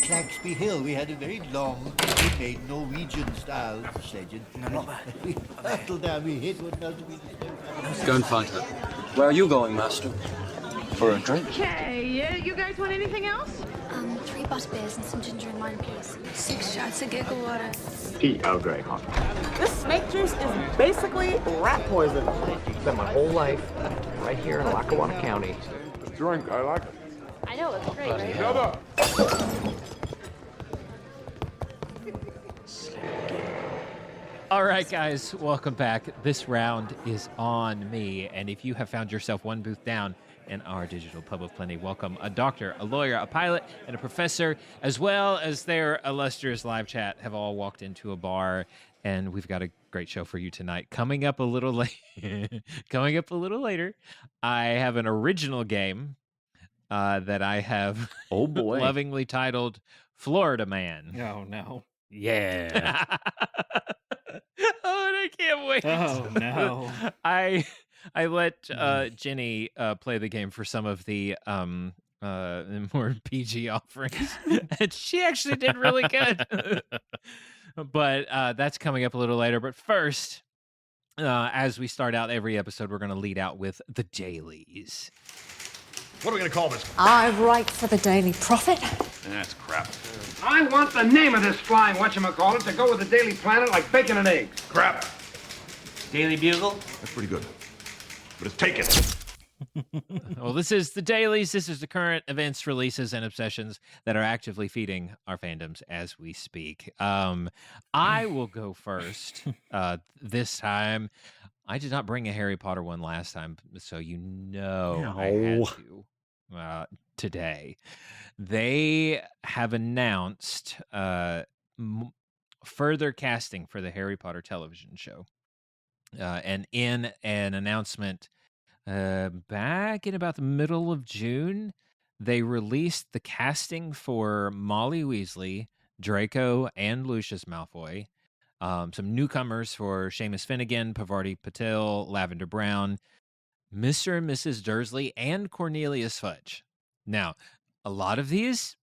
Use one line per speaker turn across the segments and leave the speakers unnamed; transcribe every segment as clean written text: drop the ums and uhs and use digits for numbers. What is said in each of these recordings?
Claxby Hill. We had a very long, homemade Norwegian-style sledge.
No, not that.
We hurtled down, we hit one another.
Go and find her. Where are you going, Master? For a drink?
Okay, you guys want anything else?
3 butterbeers and some ginger and lime, please. 6 shots of giggle water.
Pete Earl Grey, huh?
This snake juice is basically rat poison. Spent my whole life right here in Lackawanna County.
Drink, I like it.
I know, it's great, right?
Shut up!
All right, guys, welcome back. This round is on me, and if you have found yourself one booth down in our digital pub of plenty, welcome a doctor, a lawyer, a pilot, and a professor, as well as their illustrious live chat, have all walked into a bar, and we've got a great show for you tonight. Coming up a little later, I have an original game that I have lovingly titled Florida Man.
Oh, no.
Yeah.
Oh, and I can't wait.
Oh, no.
I let Jenny play the game for some of the more PG offerings, and she actually did really good. But that's coming up a little later. But first, as we start out every episode, we're going to lead out with the Dailies.
What are we going to call this?
I write for the Daily Prophet.
That's crap.
I want the name of this flying whatchamacallit to go with the Daily Planet like bacon and eggs.
Crap.
Daily Bugle?
That's pretty good. But it's taken.
Well, this is the Dailies. This is the current events, releases, and obsessions that are actively feeding our fandoms as we speak. I will go first this time. I did not bring a Harry Potter one last time, so I had to today. They have announced further casting for the Harry Potter television show. And in an announcement back in about the middle of June, they released the casting for Molly Weasley, Draco, and Lucius Malfoy. Some newcomers for Seamus Finnegan, Pavarti Patel, Lavender Brown, Mr. and Mrs. Dursley, and Cornelius Fudge. Now, a lot of these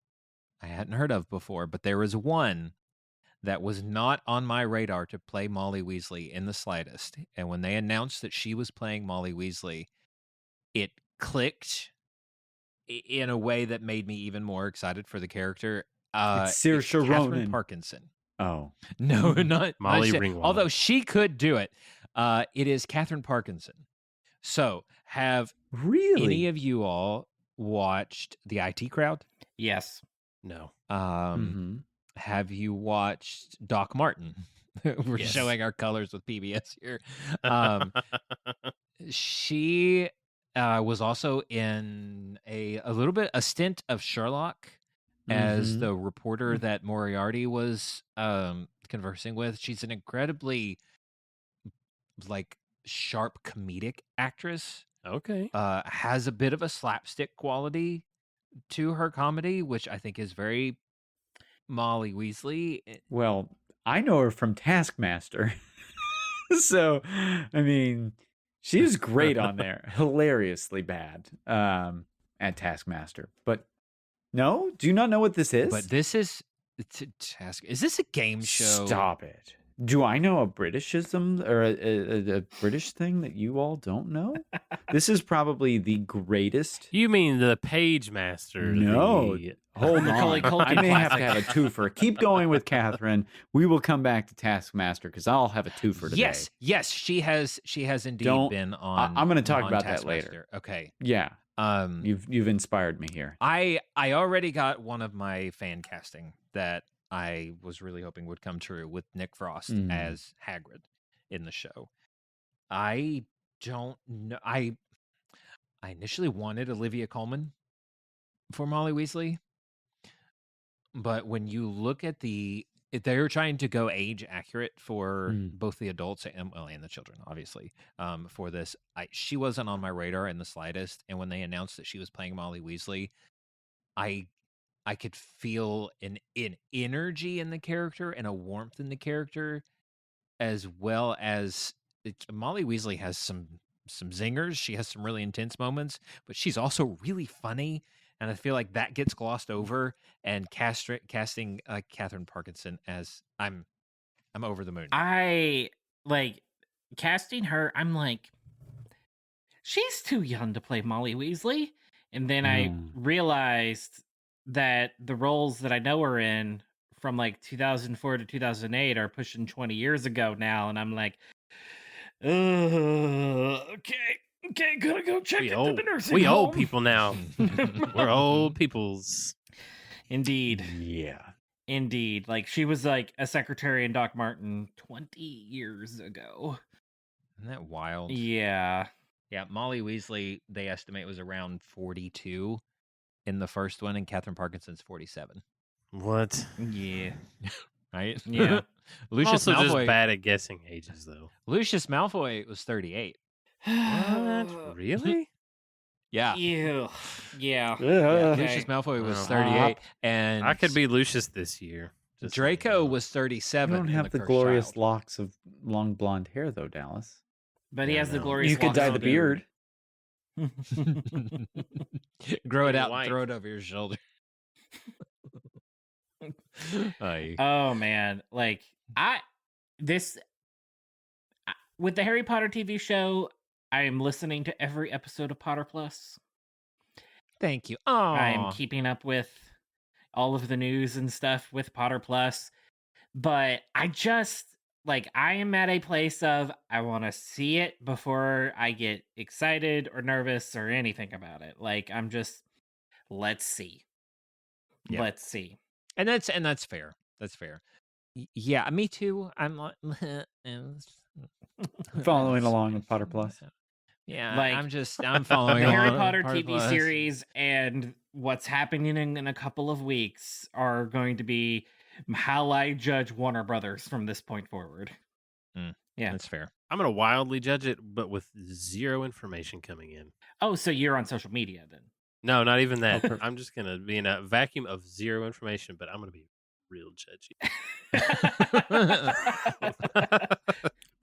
I hadn't heard of before, but there was one that was not on my radar to play Molly Weasley in the slightest. And when they announced that she was playing Molly Weasley, it clicked in a way that made me even more excited for the character.
It's Saoirse
Catherine
Ronan.
Parkinson.
Oh.
No, not
Molly
not
Ringwald.
Although she could do it. It is Catherine Parkinson. So, have any of you all watched The IT Crowd?
Yes.
No.
Have you watched Doc Martin? We're showing our colors with PBS here. She was also in a stint of Sherlock as the reporter that Moriarty was conversing with. She's an incredibly sharp comedic actress.
Okay.
Has a bit of a slapstick quality to her comedy, which I think is very Molly Weasley.
Well, I know her from Taskmaster. So, I mean, she was great on there. Hilariously bad at Taskmaster. But no, do you not know what this is?
But this is is this a game show?
Stop it. Do I know a Britishism or a British thing that you all don't know? This is probably the greatest.
You mean the Page Master?
No. Hold on.
Macaulay Culkin
I may have to
classic.
have a twofer. Keep going with Catherine. We will come back to Taskmaster because I'll have a twofer today.
Yes, she has indeed been on.
I'm going to talk about that
Taskmaster.
later.
Okay.
Yeah. You've inspired me here.
I already got one of my fan casting that I was really hoping would come true with Nick Frost as Hagrid in the show. I don't know. I initially wanted Olivia Colman for Molly Weasley, but when you look at they're trying to go age accurate for both the adults and the children, obviously. For this, she wasn't on my radar in the slightest. And when they announced that she was playing Molly Weasley, I could feel an energy in the character and a warmth in the character, as well as Molly Weasley has some zingers. She has some really intense moments, but she's also really funny. and I feel like that gets glossed over. And casting Catherine Parkinson as I'm over the moon.
I like casting her. I'm like, she's too young to play Molly Weasley. And then I realized that the roles that I know her in from like 2004 to 2008 are pushing 20 years ago now. And I'm like, okay, gotta go check into the nursing home.
We old people now. We're old peoples.
Indeed.
Yeah.
Indeed. Like, she was like a secretary in Doc Martin 20 years ago.
Isn't that wild?
Yeah.
Yeah, Molly Weasley, they estimate, was around 42 in the first one, and Catherine Parkinson's 47.
What?
Yeah.
Right?
Yeah.
Lucius
I'm also
Malfoy,
just bad at guessing ages, though.
Lucius Malfoy was 38.
What? Really?
Yeah.
Ew. Yeah.
Lucius Malfoy was 38, and
I could be Lucius this year. Just
Draco was 37.
You don't
in
have the
Cursed
glorious
Child.
locks of long blonde hair, though, Dallas.
But he
Yeah,
has the
no.
glorious
You could
locks
dye
on
the
him.
beard.
Grow it
Maybe
out
white.
and throw it over your shoulder. Aye.
Oh man, like with the Harry Potter TV show, I am listening to every episode of Potter Plus.
Thank you.
I'm keeping up with all of the news and stuff with Potter Plus, but I just I am at a place of I want to see it before I get excited or nervous or anything about it. Like, I'm just let's see.
Yeah.
Let's see.
And that's fair. That's fair. Yeah, me too. I'm like
Following along with Potter Plus.
Yeah,
Like,
I'm following
the Harry
along with
Potter
Potter
TV
Plus.
series and what's happening in a couple of weeks are going to be how I judge Warner Brothers from this point forward. Yeah.
That's fair.
I'm going to wildly judge it, but with zero information coming in.
Oh, so you're on social media then?
No, not even that. I'm just going to be in a vacuum of zero information, but I'm going to be real judgy.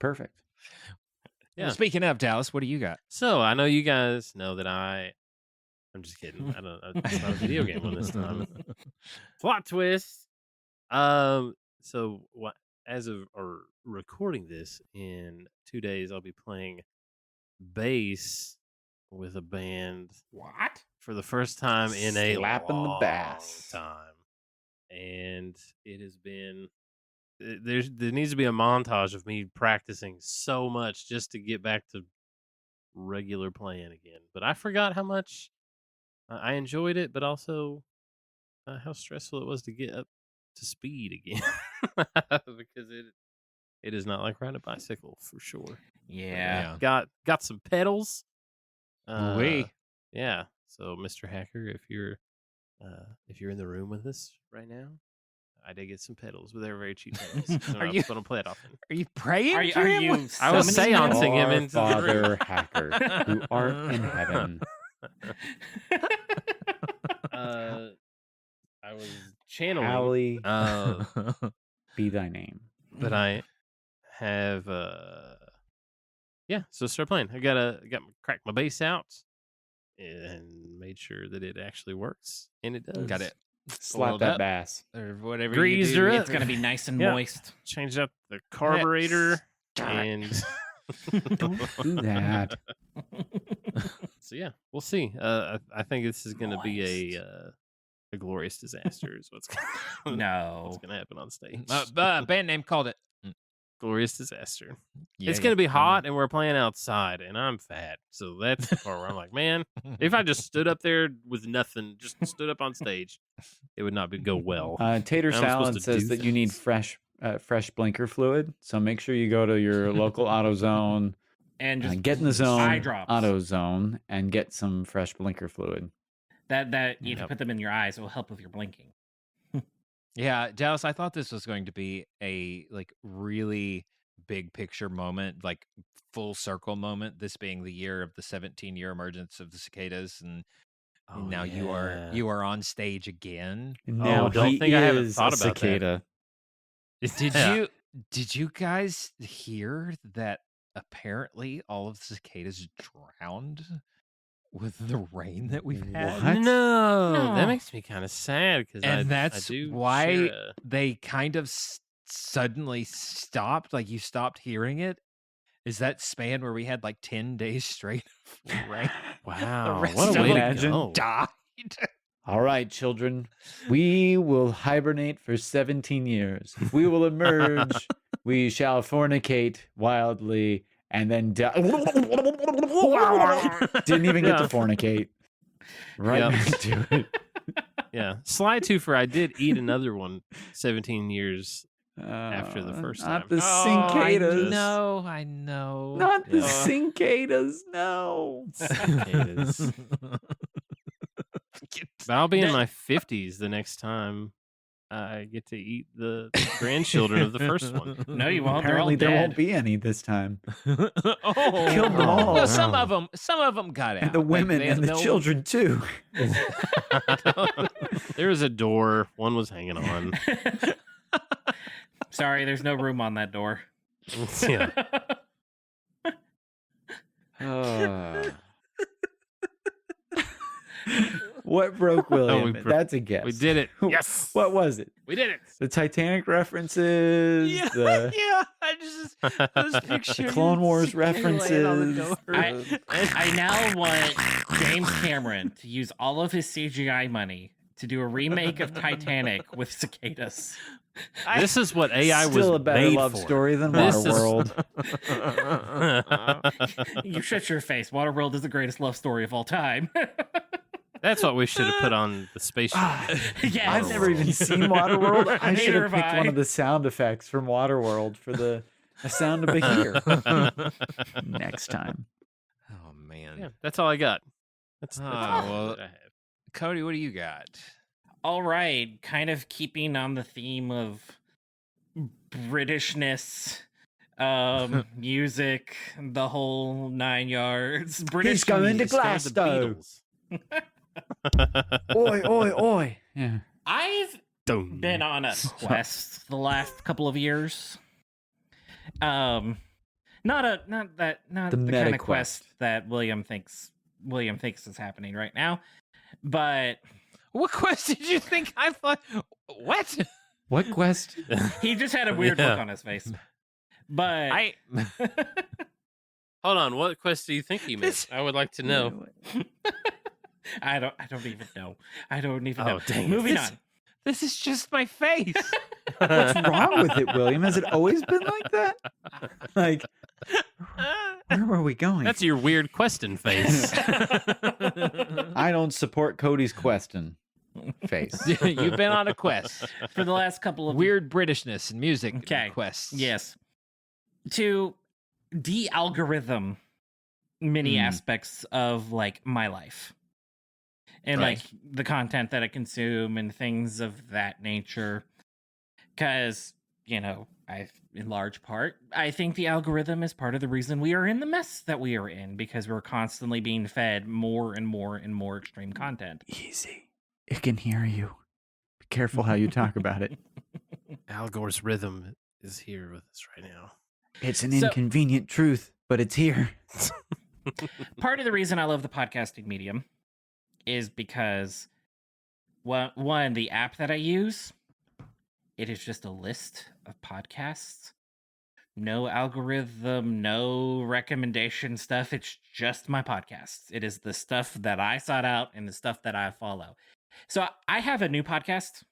Perfect.
Yeah.
Well, speaking of Dallas, what do you got?
So I know you guys know that I'm just kidding. It's not a video game on this time. Plot twist. So what? As of or recording this in 2 days, I'll be playing bass with a band.
What?
For the first time in a
Slapping the
long
bass.
time, and it has been. There needs to be a montage of me practicing so much just to get back to regular playing again. But I forgot how much I enjoyed it, but also how stressful it was to get up to speed again. Because it is not like riding a bicycle for sure.
Yeah.
Got some pedals.
Oui.
Yeah. So Mr. Hacker, if you're in the room with us right now, I did get some pedals, but they were very cheap pedals. So I'm not going to play it often.
Are you praying?
Are
to him?
you?
I was
summoning them?
seancing him
Our
into the room.
Father Hacker, who art in heaven.
I was channeling,
Hallie, be thy name.
but I have so start playing. I got crack my bass out and made sure that it actually works, and it does.
Got it.
Slap
Oiled
that
up.
bass.
Or whatever
Greased
you do.
her up.
It's gonna be nice and
Yeah.
moist.
Changed up the carburetor
Damn it.
and
Don't do that.
so yeah, we'll see. I think this is going to be a glorious disaster. Is what's
No.
what's going to happen on stage.
Band name called it.
Glorious disaster.
Yeah,
It's going to be
yeah.
hot, and we're playing outside, and I'm fat, so that's the part where I'm like, man, if I just stood up there with nothing, just stood up on stage, it would not go well.
Tater
I'm supposed
Salad
to
says
do
that you need
things.
fresh blinker fluid. So make sure you go to your local AutoZone
And just
get in the
eye
zone,
drops.
AutoZone, and get some fresh blinker fluid.
That you
Yep.
put them in your eyes. It will help with your blinking.
Yeah, Dallas, I thought this was going to be a really big picture moment, like full circle moment, this being the year of the 17-year emergence of the cicadas, and now you are on stage again.
And now
don't
he
think I haven't
is
thought
a
about that.
cicada.
Did you guys hear that apparently all of the cicadas drowned with the rain that we've had.
What?
No, that makes me kind of sad because
That's
I do
why
share a-
they kind of suddenly stopped. Like you stopped hearing it. Is that span where we had like 10 days straight of rain? The
Wow,
rest
what
of
a way
them
to go!
died.
All right, children, we will hibernate for 17 years. We will emerge. We shall fornicate wildly and then die. Didn't even get to fornicate. Right
Yep.
back to it.
Yeah, sly twofer. I did eat another one 17 years after the first time.
Not the cicadas.
I know.
Not the
Yeah.
cicadas, no.
Cicadas. But I'll be in my 50s the next time I get to eat the grandchildren of the first one.
No, you won't.
Apparently
They're
there
all
won't be any this time.
Oh,
Killed them all.
Well, some of them got out.
And the
Like,
women and the
they'll-
children too.
There was a door. One was hanging on.
Sorry, there's no room on that door.
Yeah.
What broke William?
we
That's a guess.
We did it. Yes.
What was it?
We did it.
The Titanic references.
Yeah,
The
yeah. I just those pictures.
Clone Wars references.
I now want James Cameron to use all of his CGI money to do a remake of Titanic with cicadas.
This is what AI was
Still a better
made
love
for.
story than
This is-
Waterworld.
You shut your face. Waterworld is the greatest love story of all time.
That's what we should have put on the spaceship.
Yes.
I've never even seen Waterworld. I should
Neither
have
have
picked
I.
one of the sound effects from Waterworld for the sound of a hear next time.
Oh man.
Yeah, that's all I got. That's
Oh,
all
well,
that I have.
Cody, what do you got?
All right, kind of keeping on the theme of Britishness, music, the whole 9 yards. British
He's going to
music.
Glasgow. Oi, oi, oi. Yeah.
I've been on a quest the last couple of years. Not the kind
meta
of quest that William thinks is happening right now, but
What quest did you think I thought? What?
What quest?
he just had a weird
Yeah.
look on his face. But
Hold on. What quest do you think he meant? I would like to know.
I don't even know. I don't even
Oh,
know.
dang it.
Moving
This-
on.
This is just my face.
What's wrong with it, William? Has it always been like that? Like, where were we going?
That's your weird questing face.
I don't support Cody's questing face.
You've been on a quest.
For the last couple of
Weird Britishness and music
Okay.
quests.
Yes. To de-algorithm many aspects of like my life. And
Right.
like the content that I consume and things of that nature. Cause, in large part, I think the algorithm is part of the reason we are in the mess that we are in, because we're constantly being fed more and more and more extreme content.
Easy. It can hear you. Be careful how you talk about it.
Al Gore's rhythm is here with us right now.
It's an
So-
inconvenient truth, but it's here.
Part of the reason I love the podcasting medium is because one, the app that I use, it is just a list of podcasts. No algorithm, no recommendation stuff. It's just my podcasts. It is the stuff that I sought out and the stuff that I follow. So I have a new podcast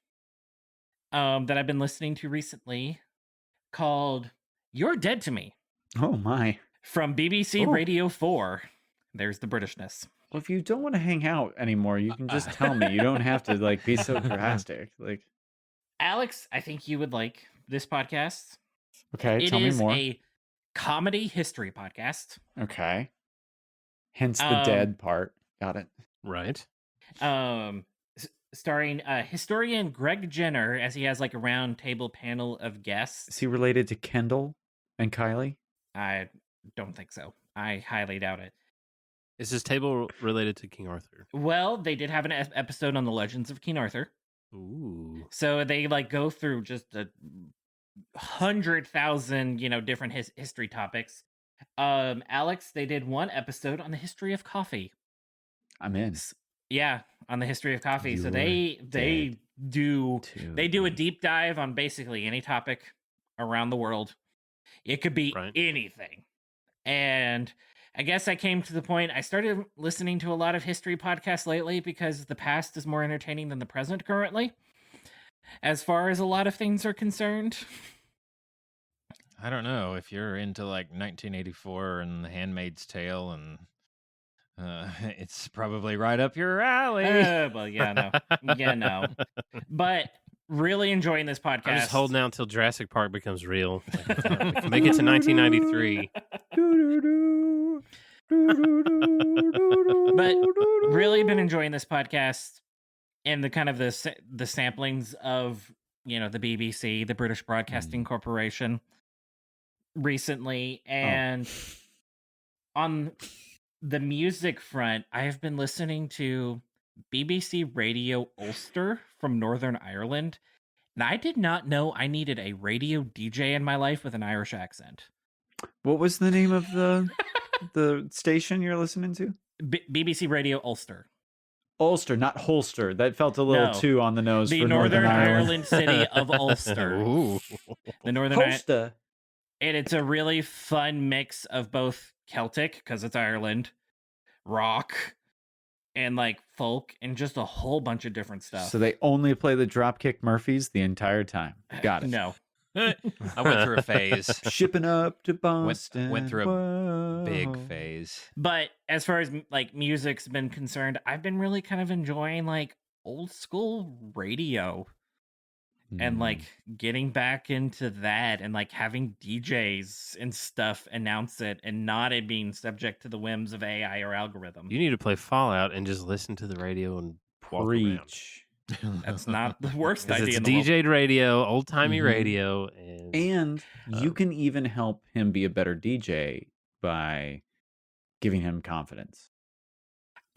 that I've been listening to recently called You're Dead to Me
Oh, my.
from BBC
Oh.
Radio 4. There's the Britishness.
Well, if you don't want to hang out anymore, you can just tell me. You don't have to like be so drastic. Like,
Alex, I think you would like this podcast.
okay,
It
tell me
is
more.
a comedy history podcast.
Okay. Hence the dead part. Got it.
Right.
Starring historian Greg Jenner, as he has like a round table panel of
Is
guests.
he related to Kendall and Kylie?
I don't think so. I highly doubt it.
Is his table related to King Arthur?
Well, they did have an episode on the Legends of King Arthur.
Ooh.
So they like go through just 100,000, different history topics. Alex, they did one episode on the history of coffee.
I'm in.
Yeah, on the history of coffee. So
You're
they do
to
they do a deep dive on basically any topic around the world. It could be anything. And I guess I came to the point, I started listening to a lot of history podcasts lately because the past is more entertaining than the present currently, as far as a lot of things are concerned.
I don't know if you're into like 1984 and The Handmaid's Tale, and it's probably right up your alley.
Well, yeah, no. But really enjoying this podcast.
I'm just holding out until Jurassic Park becomes real. Make it to 1993.
But really been enjoying this podcast and the kind of the samplings of, you know, the BBC, the British Broadcasting Corporation recently. And on the music front, I have been listening to BBC Radio Ulster from Northern Ireland. And I did not know I needed a radio DJ in my life with an Irish accent.
What was the name of the station you're listening to?
BBC Radio Ulster.
Ulster, not holster. That felt a little too on the nose
the
for
Northern
Ireland.
Ireland city of Ulster.
Ooh.
The Northern
Ulster.
And it's a really fun mix of both Celtic, because it's Ireland, rock, and like folk, and just a whole bunch of different stuff.
So they only play the Dropkick Murphys the entire time. Got it.
No.
I went through a phase.
Shipping up to Boston.
Went through a big phase.
But as far as like music's been concerned, I've been really kind of enjoying like old school radio. And like getting back into that and like having DJs and stuff announce it and not it being subject to the whims of AI or algorithm.
You need to play Fallout and just listen to the radio and walk
Preach.
That's not the worst idea
it's
in the world.
DJ'd radio, old-timey radio.
And you can even help him be a better DJ by giving him confidence.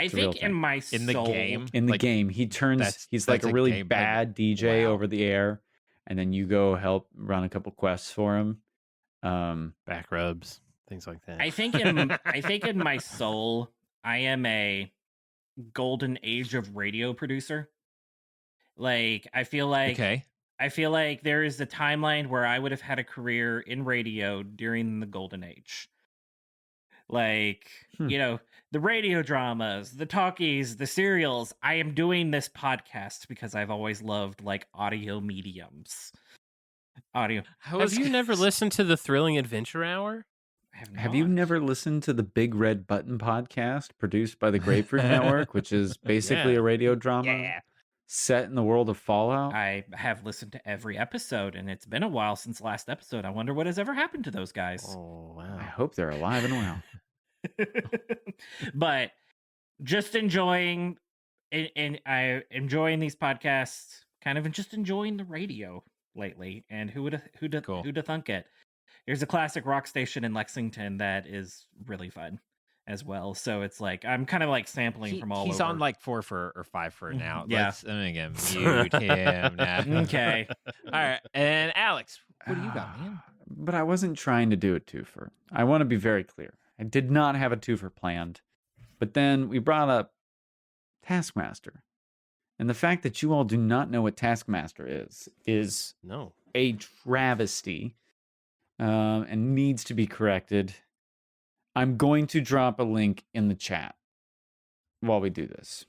I think in my soul,
in the game,
in the game, he turns. He's like a really bad DJ over the air, and then you go help run a couple quests for him.
Back rubs, things like that.
I think in my soul, I am a golden age of radio producer. Like I feel like there is a timeline where I would have had a career in radio during the golden age. Like, you know, the radio dramas, the talkies, the serials. I am doing this podcast because I've always loved like audio mediums.
Have you never listened to the Thrilling Adventure Hour?
Have you never listened to the Big Red Button podcast produced by the Grapefruit Network, which is basically a radio drama set in the world of Fallout?
I have listened to every episode, and it's been a while since the last episode. I wonder what has ever happened to those guys.
Oh, wow.
I hope they're alive and well.
But just enjoying and I enjoying these podcasts, kind of just enjoying the radio lately. And who'd have thunk it? There's a classic rock station in Lexington that is really fun as well. So it's like I'm kind of like sampling from all over.
He's on like 4 or 5 for now.
Yeah.
Let's mute him now.
Okay.
All right. And Alex, what do you got, man?
But I wasn't trying to do a twofer. I want to be very clear. I did not have a twofer planned. But then we brought up Taskmaster. And the fact that you all do not know what Taskmaster is a travesty and needs to be corrected. I'm going to drop a link in the chat while we do this.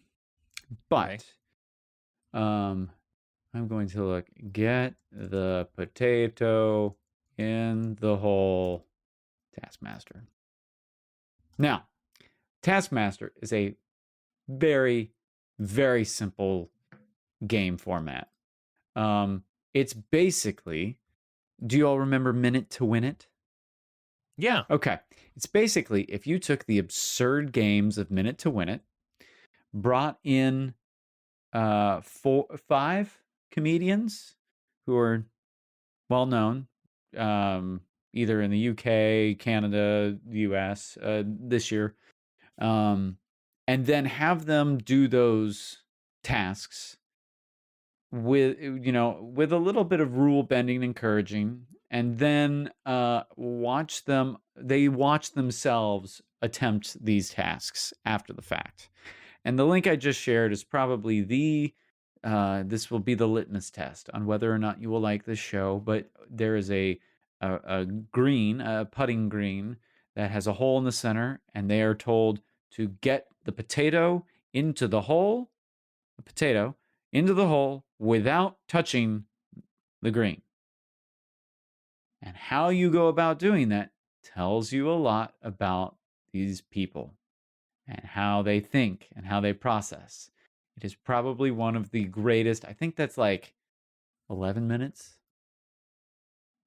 But I'm going to look, get the potato in the hole Taskmaster. Now, Taskmaster is a very, very simple game format. It's basically, do you all remember Minute to Win It?
Yeah.
Okay. It's basically if you took the absurd games of Minute to Win It, brought in 5 comedians who are well known, either in the UK, Canada, the US this year, and then have them do those tasks with a little bit of rule bending and encouraging, and then watch themselves attempt these tasks after the fact. And the link I just shared is probably this will be the litmus test on whether or not you will like this show. But there is a green, a putting green that has a hole in the center, and they are told to get the potato into the hole, without touching the green. And how you go about doing that tells you a lot about these people and how they think and how they process. It is probably one of the greatest, I think that's like 11 minutes,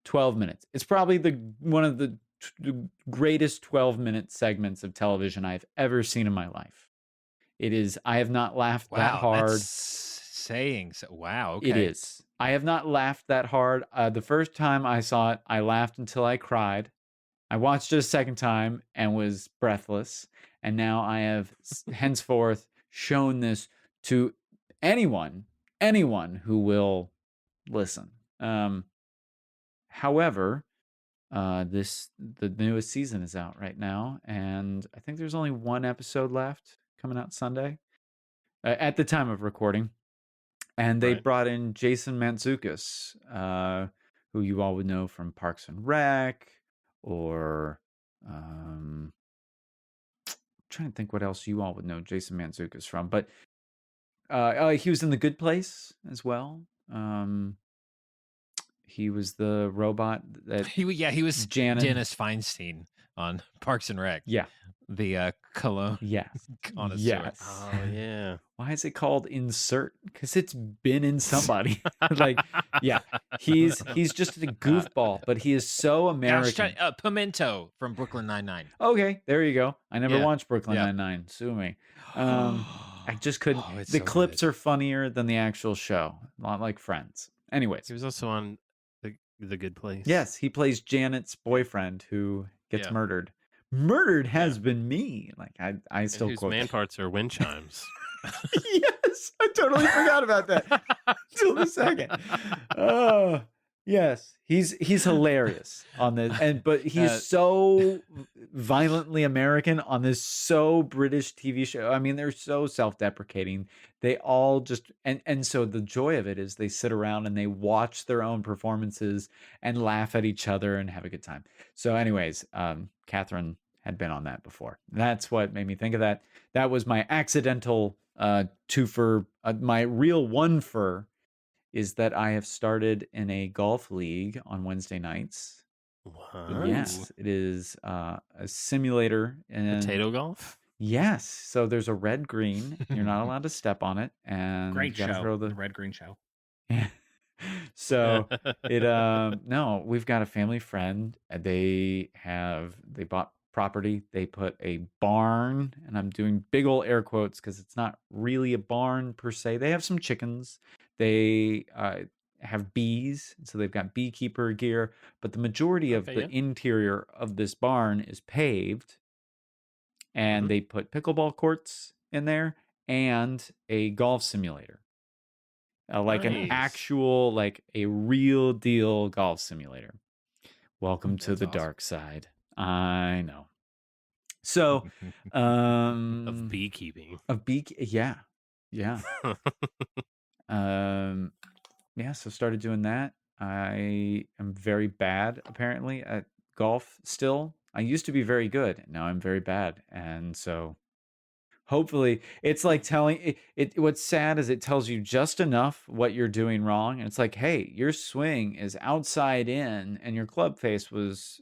12 minutes. It's probably one of the greatest 12-minute segments of television I've ever seen in my life. It is, I have not laughed that hard.
That's saying so. Wow, okay.
It is. I have not laughed that hard. The first time I saw it, I laughed until I cried. I watched it a second time and was breathless. And now I have henceforth shown this to anyone who will listen. However, the newest season is out right now, and I think there's only one episode left coming out Sunday at the time of recording. And they brought in Jason Mantzoukas, who you all would know from Parks and Rec, or I'm trying to think what else you all would know Jason Mantzoukas from. But he was in The Good Place as well. He was the robot that
he was
Janet.
Dennis Feinstein on Parks and Rec.
Yeah.
The cologne.
Yes.
Connoisseur.
Yes.
Oh yeah.
Why is it called insert? Because it's been in somebody. Like, yeah, he's just a goofball, but he is so American.
Pimento from Brooklyn Nine-Nine.
Okay, there you go. I never
Yeah.
watched Brooklyn
Yeah.
Nine-Nine. Sue me. I just couldn't.
Oh, it's
the
so
clips
good.
are funnier than the actual show. Not like Friends. Anyways,
He was also on the Good Place.
yes, he plays Janet's boyfriend who gets
Yeah.
murdered. Murdered has been me. Like I still
Whose
quote
man
that.
parts are wind chimes.
Yes, I totally forgot about that till the second. Oh, yes, he's hilarious on this, but he's so violently American on this so British TV show. I mean, they're so self-deprecating. They all just and so the joy of it is they sit around and they watch their own performances and laugh at each other and have a good time. So, anyways, Catherine had been on that before. That's what made me think of that. That was my accidental twofer. My real one-fer is that I have started in a golf league on Wednesday nights.
Wow.
Yes, it is a simulator.
Potato golf?
Yes. So there's a red green. You're not allowed to step on it. And
Great
you gotta
show.
throw
The Red Green Show.
So no, we've got a family friend. They bought property. They put a barn, and I'm doing big old air quotes because it's not really a barn per se. They have some chickens. They have bees, so they've got beekeeper gear. But the majority of the interior of this barn is paved, and they put pickleball courts in there and a golf simulator. Like an actual, like a real deal golf simulator. Welcome to the dark side. I know. So,
of beekeeping.
Yeah. So started doing that. I am very bad, apparently, at golf still. I used to be very good. Now I'm very bad. And so hopefully it's like telling it what's sad is it tells you just enough what you're doing wrong. And it's like, hey, your swing is outside in and your club face was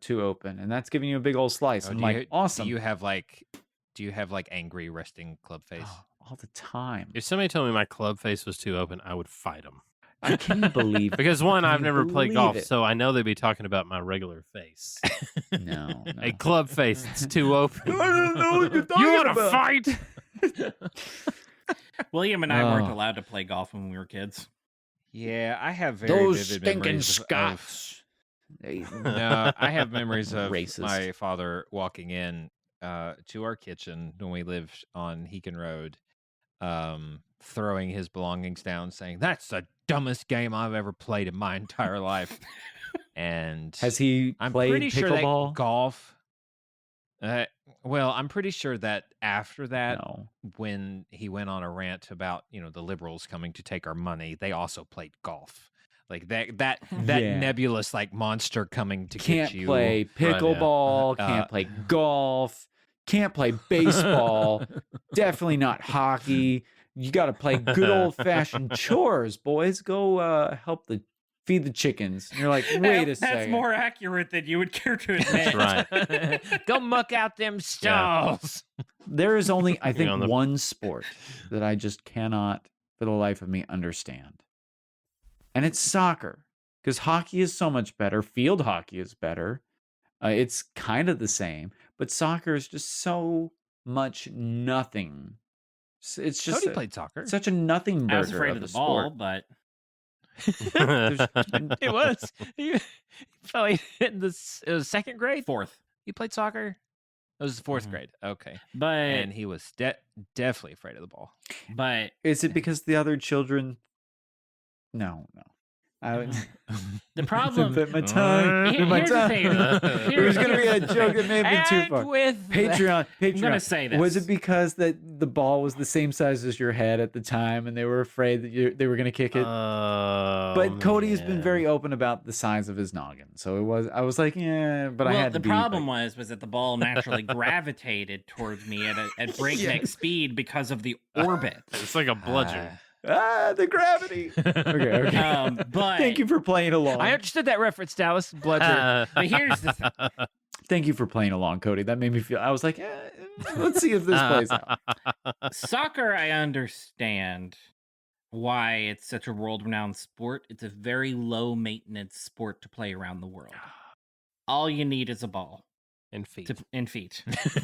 too open. And that's giving you a big old slice. I'm like, awesome.
Do you have like angry resting club face?
All the time.
If somebody told me my club face was too open, I would fight them.
I can't believe
because one, I've never played golf,
it?
so I know they'd be talking about my regular face.
No.
A club face, it's too open.
I don't know what you're talking
You want
about.
to fight?
William and I weren't allowed to play golf when we were kids.
Yeah, I have very
Those
vivid
stinking
memories
Scots.
No, I have memories of
Racist.
my father walking in to our kitchen when we lived on Heacon Road, throwing his belongings down, saying, "That's the dumbest game I've ever played in my entire life." And
Has he
I'm
played
pretty sure
pickleball?
that golf. Well, I'm pretty sure that after that,
No.
when he went on a rant about the liberals coming to take our money, they also played golf. Like that
Yeah.
nebulous like monster coming to
Can't
get you.
play pickleball, can't play golf, can't play baseball, definitely not hockey. You got to play good old-fashioned chores, boys. Go feed the chickens. And you're like, wait a second.
That's more accurate than you would care to admit.
That's right.
Go muck out them stalls.
There is only, I think, one sport that I just cannot, for the life of me, understand. And it's soccer. Because hockey is so much better. Field hockey is better. It's kind of the same. But soccer is just so much nothing. It's just
Cody played soccer.
Such a nothing burger.
I was afraid of the ball,
sport.
but
It was. He played in the second grade?
Fourth.
He played soccer? It was the fourth grade. Okay.
But
and he was definitely afraid of the ball.
But
is it because the other children? No.
The problem.
Bit my tongue.
Here's the thing.
It was going to be a joke that may have been too far.
With
Patreon.
I'm gonna say this.
Was it because that the ball was the same size as your head at the time, and they were afraid that they were going to kick it? But Cody has been very open about the size of his noggin, so it was. I was like, yeah, but I had to be.
The problem was that the ball naturally gravitated towards me at breakneck speed because of the orbit.
It's like a bludgeon.
The gravity. Okay.
But
thank you for playing along.
I understood that reference, Dallas. Bludger.
But here's the thing.
Thank you for playing along, Cody. That made me feel. I was like, let's see if this plays out.
Soccer, I understand why it's such a world-renowned sport. It's a very low-maintenance sport to play around the world. All you need is a ball.
And feet.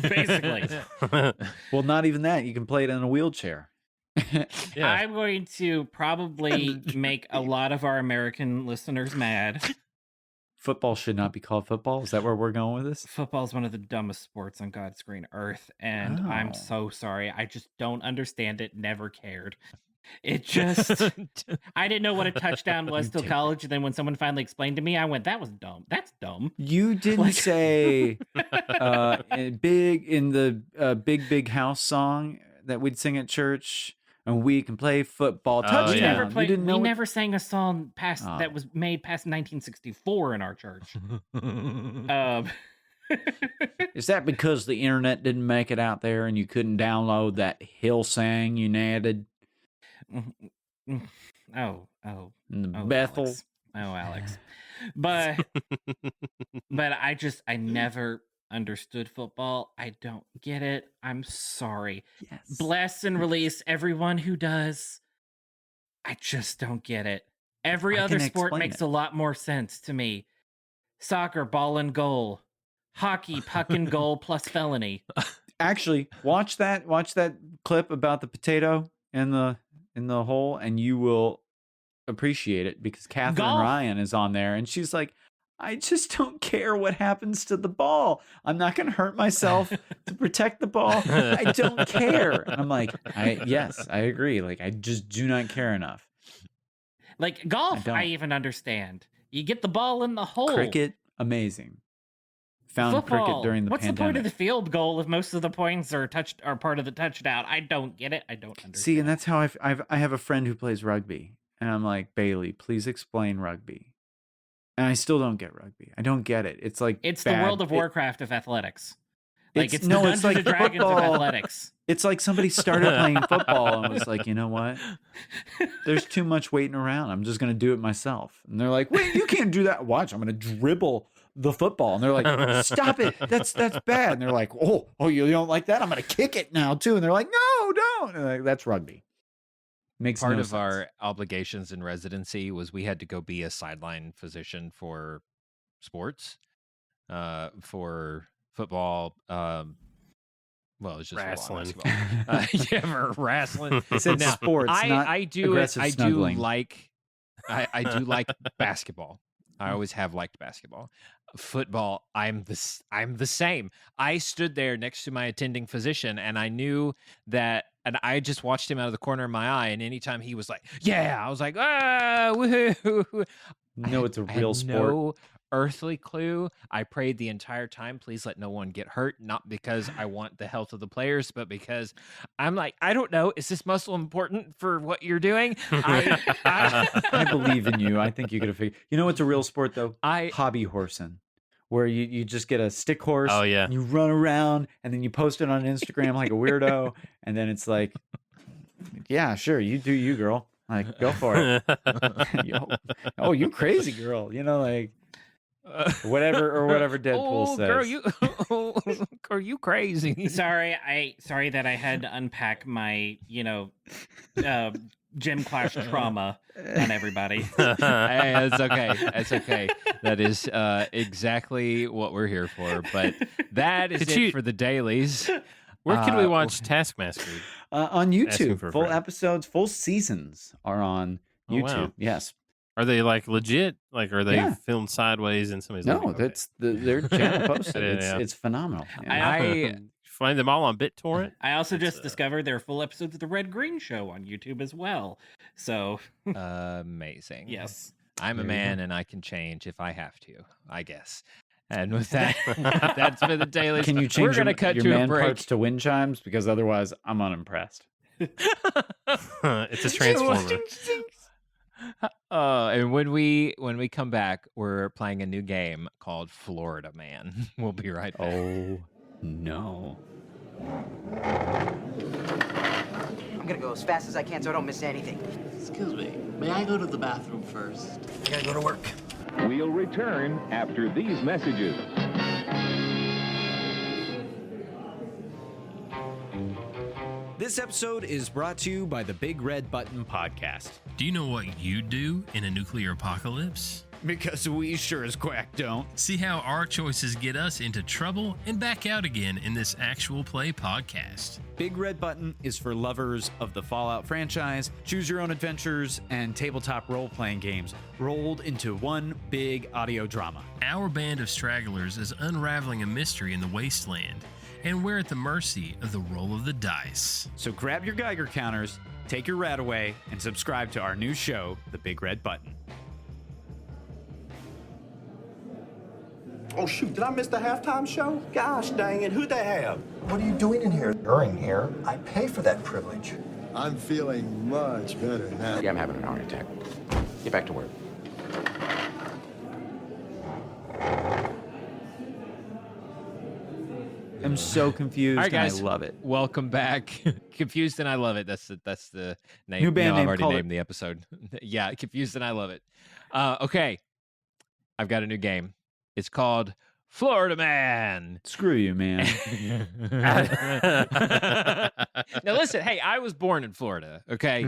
Basically.
Well, not even that. You can play it in a wheelchair.
Yeah. I'm going to probably make a lot of our American listeners mad.
Football should not be called football. Is that where we're going with this?
Football is one of the dumbest sports on God's green earth, and I'm so sorry. I just don't understand it. Never cared. It just, I didn't know what a touchdown was till college, and then when someone finally explained to me, I went, "That was dumb. That's dumb."
You didn't say in the big house song that we'd sing at church. And we can play football. Touchdown.
We never sang a song that was made past 1964 in our church.
Is that because the internet didn't make it out there and you couldn't download that Hillsang United? Bethel.
Alex. But I never understood football. I don't get it. I'm sorry.
Yes.
Bless and release everyone who does. I just don't get it. Every other sport makes a lot more sense to me. Soccer, ball and goal. Hockey, puck and goal plus felony.
Actually, watch that clip about the potato in the hole, and you will appreciate it because Catherine Ryan is on there, and she's like, I just don't care what happens to the ball. I'm not going to hurt myself to protect the ball. I don't care. And I'm like, yes, I agree. Like, I just do not care enough.
Like golf, I even understand. You get the ball in the hole.
Cricket, amazing. Found cricket during the pandemic.
What's the point of the field goal if most of the points are part of the touchdown? I don't get it. I don't understand.
See, and that's how I have a friend who plays rugby. And I'm like, Bailey, please explain rugby. And I still don't get rugby. I don't get it. It's like
the World of Warcraft of athletics. Like it's
no,
the
it's
Dungeons
like
and Dragons
football.
of athletics.
It's like somebody started playing football and was like, you know what? There's too much waiting around. I'm just going to do it myself. And they're like, wait, you can't do that. Watch, I'm going to dribble the football. And they're like, stop it. That's bad. And they're like, oh, you don't like that? I'm going to kick it now too. And they're like, no, don't. And like, that's rugby. Makes
part
no
of
sense.
Our obligations in residency was we had to go be a sideline physician for sports, for football. Well, it's just
wrestling.
For wrestling.
They said sports.
I do
snuggling.
like basketball. I always have liked basketball. Football, I'm the same. I stood there next to my attending physician, and I knew that, and I just watched him out of the corner of my eye. And anytime he was like, "Yeah," I was like, "Ah, woohoo!"
No, it's a real sport.
No earthly clue. I prayed the entire time, please let no one get hurt, not because I want the health of the players, but because I'm like, I don't know, is this muscle important for what you're doing?
I believe in you. I think you could have figured. You know what's a real sport though? Hobby horsing, where you just get a stick horse.
Oh, yeah.
And you run around and then you post it on Instagram like a weirdo, and then it's like, yeah, sure, you do you, girl. Like, go for it. Oh, you crazy girl. You know, like whatever Deadpool says.
Girl, you crazy.
Sorry that I had to unpack my, gym class trauma on everybody.
Hey, it's okay. It's okay. That is exactly what we're here for. But that is it for the dailies.
Where can we watch Taskmaster?
On YouTube.
For a
Full
friend.
episodes, full seasons are on YouTube.
Wow.
Yes.
Are they like legit? Like, are they
Yeah.
filmed sideways in somebody's
No,
living room?
that's their channel posted.
Yeah.
It's phenomenal.
I
find them all on BitTorrent.
I also just discovered there are full episodes of the Red Green Show on YouTube as well. So
amazing.
Yes.
I'm a
There you
man and I can change if I have to, I guess. And with that, that's been the daily.
Can you
We're
change
gonna cut
your
to a
man
break.
parts to wind chimes? Because otherwise, I'm unimpressed.
It's a transformer.
And when we come back, we're playing a new game called Florida Man. We'll be right back.
Oh no.
I'm gonna go as fast as I can so I don't miss anything.
Excuse me, may I go to the bathroom first? I gotta go to work.
We'll return after these messages.
This episode is brought to you by the Big Red Button Podcast.
Do you know what you'd do in a nuclear apocalypse?
Because we sure as quack don't.
See how our choices get us into trouble and back out again in this actual play podcast.
Big Red Button is for lovers of the Fallout franchise, choose your own adventures, and tabletop role-playing games rolled into one big audio drama.
Our band of stragglers is unraveling a mystery in the wasteland, and we're at the mercy of the roll of the dice.
So grab your Geiger counters, take your rat away, and subscribe to our new show, The Big Red Button.
Oh, shoot, did I miss the halftime show? Gosh dang it, who'd they have?
What are you doing in here? You're in here. I pay for that privilege.
I'm feeling much better now.
Yeah, I'm having an heart attack. Get back to work.
I'm so confused.
All right, guys,
and I love it.
Welcome back. Confused and I love it. That's the name.
New band
no,
name,
I've already
call
named the episode. Yeah, Confused and I love it. Okay, I've got a new game. It's called Florida Man.
Screw you, man.
Now listen, hey, I was born in Florida. Okay,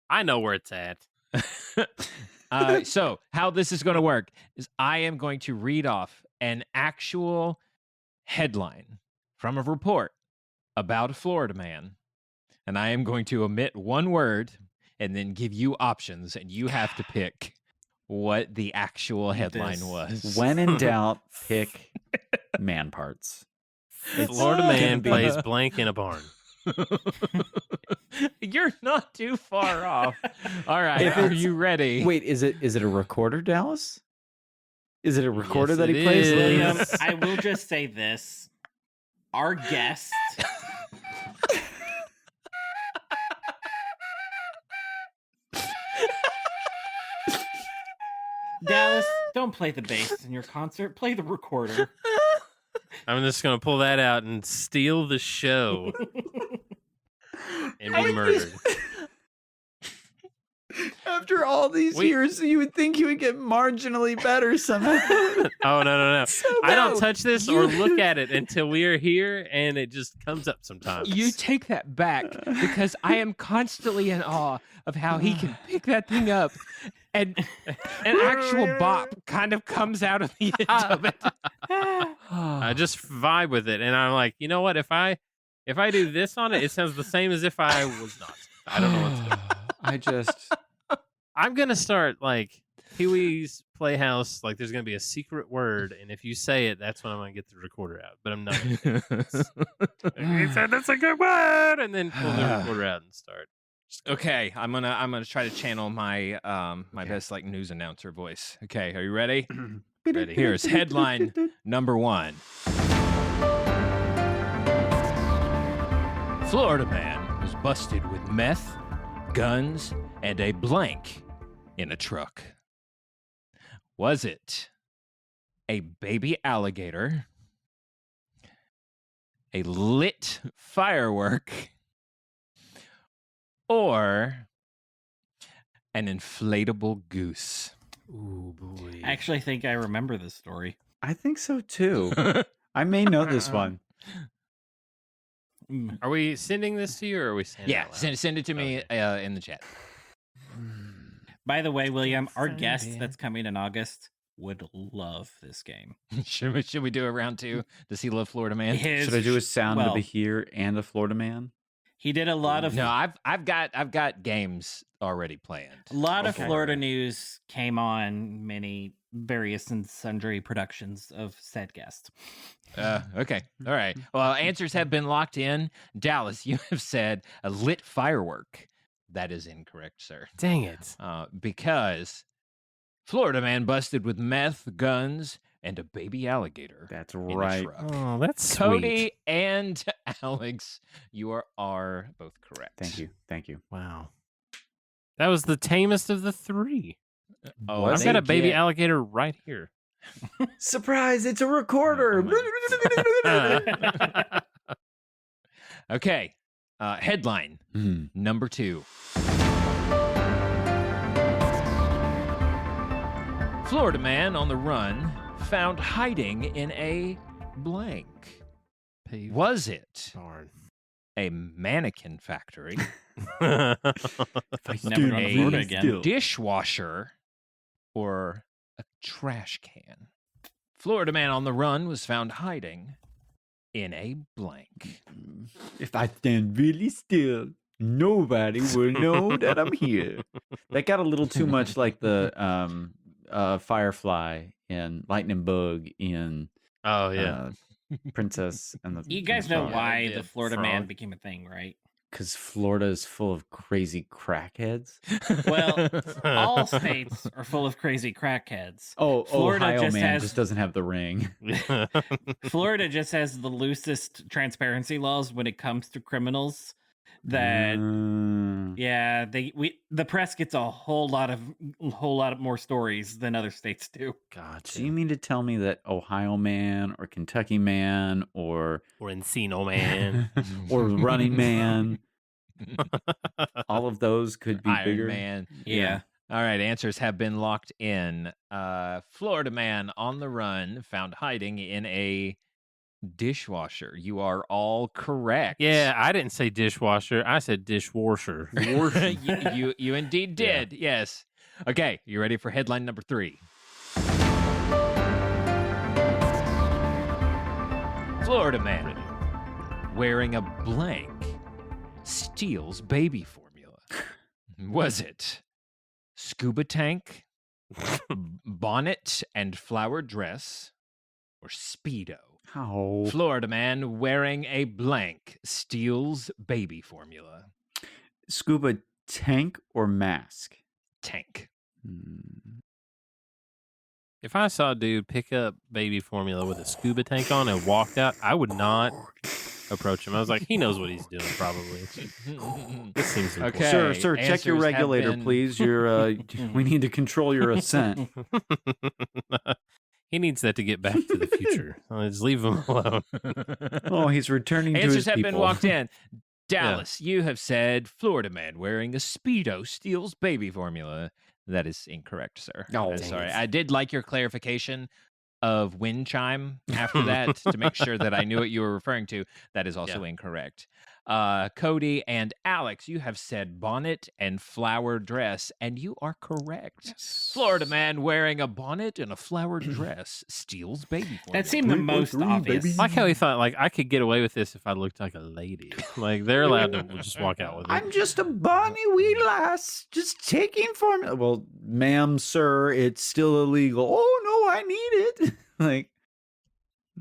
I know where it's at.
So how this is going to work is I am going to read off an actual headline from a report about a Florida man, and I am going to omit one word and then give you options, and you have to pick what the actual headline was.
When in doubt, pick man parts.
Florida man plays blank in a barn.
You're not too far off. All right, are you ready?
Wait, is it a recorder, Dallas? Is it a recorder
Yes,
that he
it
plays?
is.
I will just say this. Our guest Dallas, don't play the bass in your concert. Play the recorder.
I'm just going to pull that out and steal the show and be murdered.
After all these years, you would think he would get marginally better somehow.
Oh, no.
So
I don't
no.
touch this or look at it until we are here, and it just comes up sometimes.
You take that back because I am constantly in awe of how he can pick that thing up and an actual bop kind of comes out of the end of it.
I just vibe with it, and I'm like, you know what? If I do this on it, it sounds the same as if I was not. I don't know what to do. I'm gonna start like Pee-wee's Playhouse. Like, there's gonna be a secret word, and if you say it, that's when I'm gonna get the recorder out. But I'm not. He said that's a good word, and then pull the recorder out and start
Okay, I'm gonna try to channel my my best like news announcer voice. Okay, are you ready?
Ready.
Here's headline number 1. Florida man was busted with meth, guns, and a blank in a truck. Was it a baby alligator, a lit firework, or an inflatable goose?
Ooh, boy.
I actually think I remember this story.
I think so too. I may know this one.
Are we sending this to you, or are we sending
Yeah, send it to me in the chat.
By the way, William, our guest that's coming in August would love this game.
Should we do a round 2? Does he love Florida Man?
Should I do a sound of a here and a Florida Man?
He did a lot of.
No, I've got games already planned.
A lot of Florida news came on many various and sundry productions of said guest.
Okay. All right. Well, answers have been locked in. Dallas, you have said a lit firework. That is incorrect, sir.
Dang it.
Because Florida man busted with meth, guns, and a baby alligator.
That's right.
Oh, that's
Cody
sweet.
and Alex, you are both correct.
Thank you.
Wow. That was the tamest of the 3.
Oh,
I've got a baby alligator right here.
Surprise, it's a recorder.
Okay. Headline number 2. Florida man on the run found hiding in a blank. Was it a mannequin factory,
Never gonna Florida
a
again.
dishwasher, or a trash can? Florida man on the run was found hiding in a blank.
If I stand really still, nobody will know that I'm here. That got a little too much like the Firefly and Lightning Bug in Princess and the.
You guys know
Frog.
why the Florida man became a thing, right?
Because Florida is full of crazy crackheads.
Well, all states are full of crazy crackheads.
Florida Ohio
just
man just doesn't have the ring.
Florida just has the loosest transparency laws when it comes to criminals. That the press gets a whole lot more stories than other states do.
Gotcha.
Do you mean to tell me that Ohio man or Kentucky man or
Encino man
or Running Man, all of those could be
Iron
bigger?
Man.
Yeah.
All right, answers have been locked in. Florida man on the run found hiding in a dishwasher. You are all correct.
Yeah, I didn't say dishwasher. I said dishwasher.
you indeed did. Yes. Okay, you ready for headline number 3? Florida man wearing a blank steals baby formula. Was it scuba tank, bonnet and flower dress, or Speedo?
How?
Florida man wearing a blank steals baby formula.
Scuba tank or mask?
Tank.
If I saw a dude pick up baby formula with a scuba tank on and walked out, I would not approach him. I was like, he knows what he's doing, probably. This seems important.
Okay, sir, check your
answers have
regulator,
been-
please. We need to control your ascent.
He needs that to get back to the future. Just leave him alone.
Oh, he's returning to
Answers
his
have
people.
been walked in. Dallas, you have said Florida man wearing a Speedo steals baby formula. That is incorrect, sir.
Oh,
I'm
dang
sorry.
it.
I did like your clarification of wind chime after that to make sure that I knew what you were referring to. That is also incorrect. Cody and Alex, you have said bonnet and flower dress, and you are correct. Yes. Florida man wearing a bonnet and a flower dress steals baby formula.
That seemed the most obvious.
I like how he thought, like, I could get away with this if I looked like a lady. Like, they're allowed to just walk out with it.
I'm just a bonny wee lass, just taking formula. Well, ma'am, sir, it's still illegal. Oh, no, I need it. Like,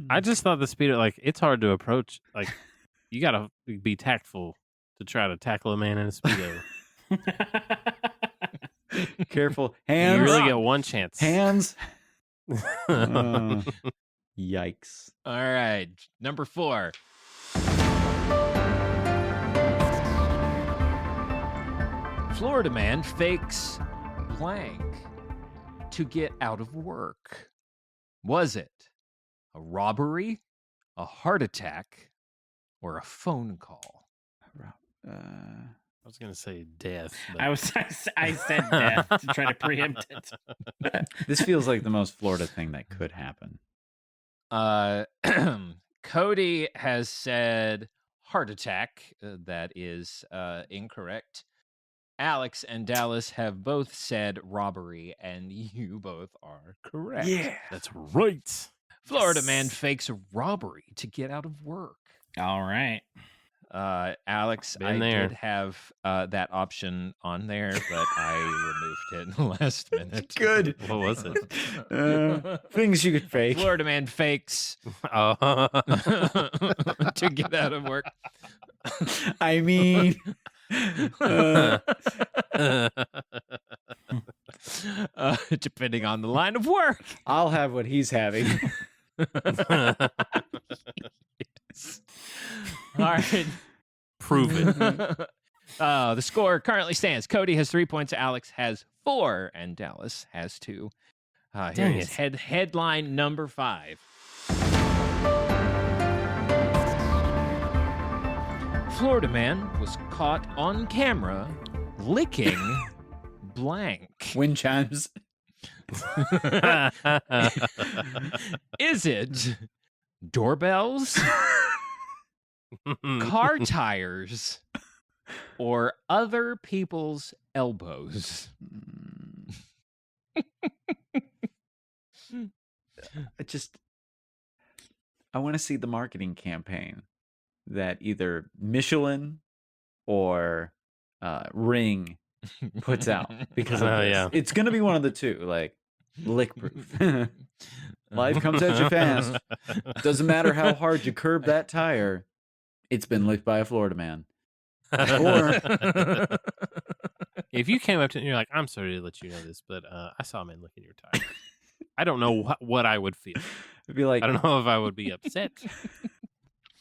I just thought the Speedo, like, it's hard to approach. Like, you got to be tactful to try to tackle a man in a Speedo.
Careful. Hands.
You really get one chance.
Hands. Yikes.
All right. Number 4. Florida man fakes blank to get out of work. Was it a robbery, a heart attack, or a phone call?
I was going to say death.
I said death to try to preempt it.
This feels like the most Florida thing that could happen.
Cody has said heart attack. That is incorrect. Alex and Dallas have both said robbery, and you both are correct.
Yeah.
That's right.
Florida man fakes a robbery to get out of work.
All right.
Alex,
Been
I
there.
did have that option on there, but I removed it in the last minute.
Good.
What was it?
Things you could fake.
Florida man fakes
Oh.
to get out of work.
I mean,
depending on the line of work.
I'll have what he's having.
All right.
Prove it.
The score currently stands. Cody has 3 points, Alex has 4, and Dallas has 2. Here
Dang
is
it.
headline number 5. Florida man was caught on camera licking blank.
Wind chimes.
Is it doorbells, car tires, or other people's elbows?
I want to see the marketing campaign that either Michelin or Ring puts out because of this.
Yeah.
It's going to be one of the two, like lick proof. Life comes at you fast. Doesn't matter how hard you curb that tire. It's been licked by a Florida man. Or
if you came up to me and you're like, I'm sorry to let you know this, but I saw a man licking your tire. I don't know what I would feel.
I'd be like,
I don't know if I would be upset.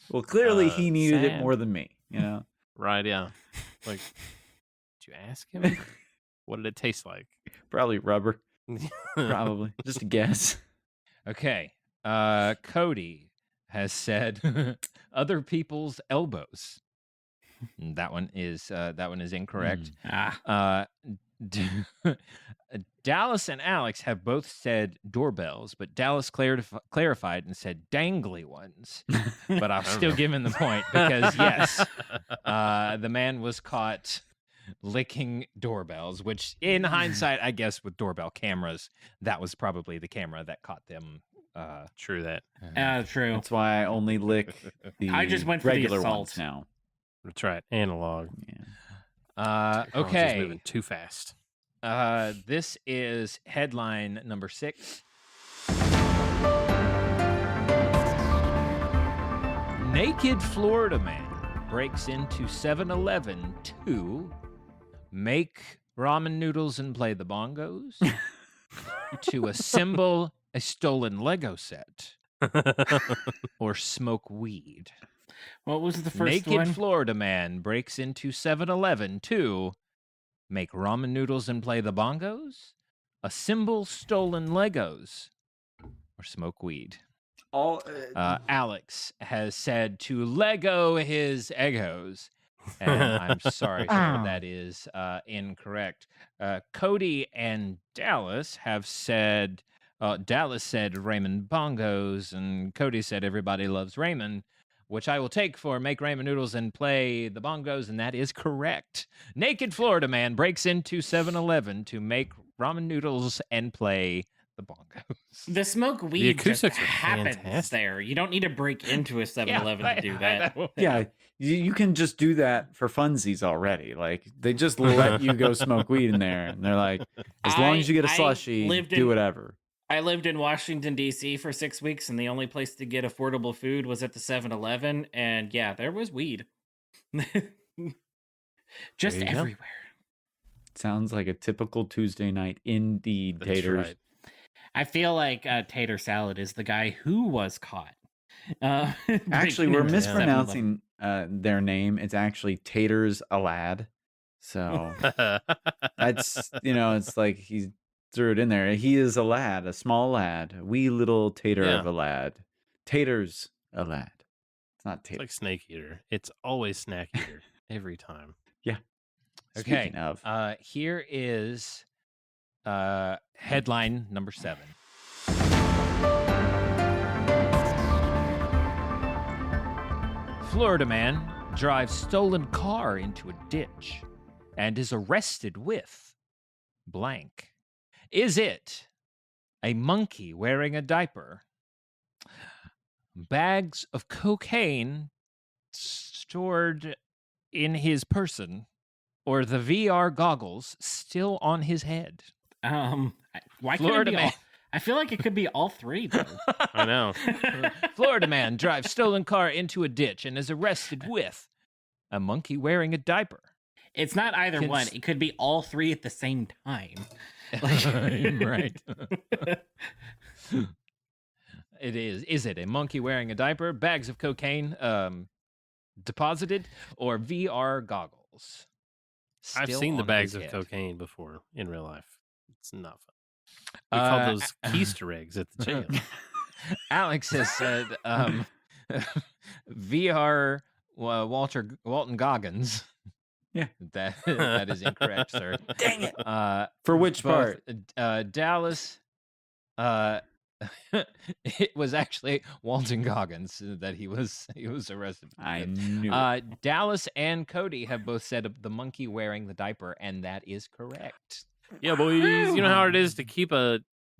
Well, clearly he needed it
sad.
more than me, you know?
Right, yeah. Like, did you ask him? What did it taste like?
Probably rubber. Probably. Just a guess.
Okay. Cody has said other people's elbows. That one is incorrect. Dallas and Alex have both said doorbells, but Dallas clarified and said dangly ones. But I'll still give him the point because, yes, the man was caught licking doorbells, which in hindsight, I guess with doorbell cameras, that was probably the camera that caught them.
True that.
True.
That's why I only lick the
I just went for the
regular
assault.
ones now.
That's right. Analog.
Yeah.
Technology's
Okay.
moving too fast.
This is headline number 6. Naked Florida man breaks into 7-Eleven to make ramen noodles and play the bongos, to assemble a stolen Lego set, or smoke weed.
What was the first
Naked
one?
Florida man breaks into 7-Eleven to make ramen noodles and play the bongos, assemble stolen Legos, or smoke weed. Alex has said to Lego his Eggos, and I'm sorry, sir, that is incorrect. Cody and Dallas have said, Dallas said Raymond Bongos, and Cody said everybody loves Raymond, which I will take for make ramen noodles and play the bongos, and that is correct. Naked Florida man breaks into 7-Eleven to make ramen noodles and play the bongos.
The smoke weed just
acoustics are
happens
fantastic.
there. You don't need to break into a 7-Eleven to do that.
Yeah, you can just do that for funsies already. Like, they just let you go smoke weed in there. And they're like, as long as you get a slushy, do whatever.
I lived in Washington, D.C. for 6 weeks, and the only place to get affordable food was at the 7-Eleven. And yeah, there was weed. Just
There you go.
everywhere.
Sounds like a typical Tuesday night indeed, Taters.
Right.
I feel like Tater Salad is the guy who was caught.
Actually, we're mispronouncing their name. It's actually Taters a Lad. So that's, it's like he threw it in there. He is a lad, a small lad, a wee little tater of a lad. Taters a lad. It's not tater.
It's like Snake Eater. It's always Snack Eater every time.
Yeah.
Okay.
Speaking of.
Here is headline number 7. Florida man drives stolen car into a ditch and is arrested with blank. Is it a monkey wearing a diaper, bags of cocaine stored in his person, or the VR goggles still on his head?
Why
Florida
can't it be
man.
I feel like it could be all three, though.
I know.
Florida man drives stolen car into a ditch and is arrested with a monkey wearing a diaper.
It's not either one. It could be all three at the same time.
Right. It is. Is it a monkey wearing a diaper, bags of cocaine deposited, or VR goggles?
I've
Still
seen the
on
bags
his
of
head?
cocaine before in real life. It's not fun. We call those Keister eggs at the jail.
Alex has said VR Walton Goggins.
Yeah.
That is incorrect, sir.
Dang it. For which part?
Dallas. It was actually Walton Goggins that he was arrested.
I knew.
Dallas and Cody have both said the monkey wearing the diaper, and that is correct.
Yeah, boys. You know how it is to keep a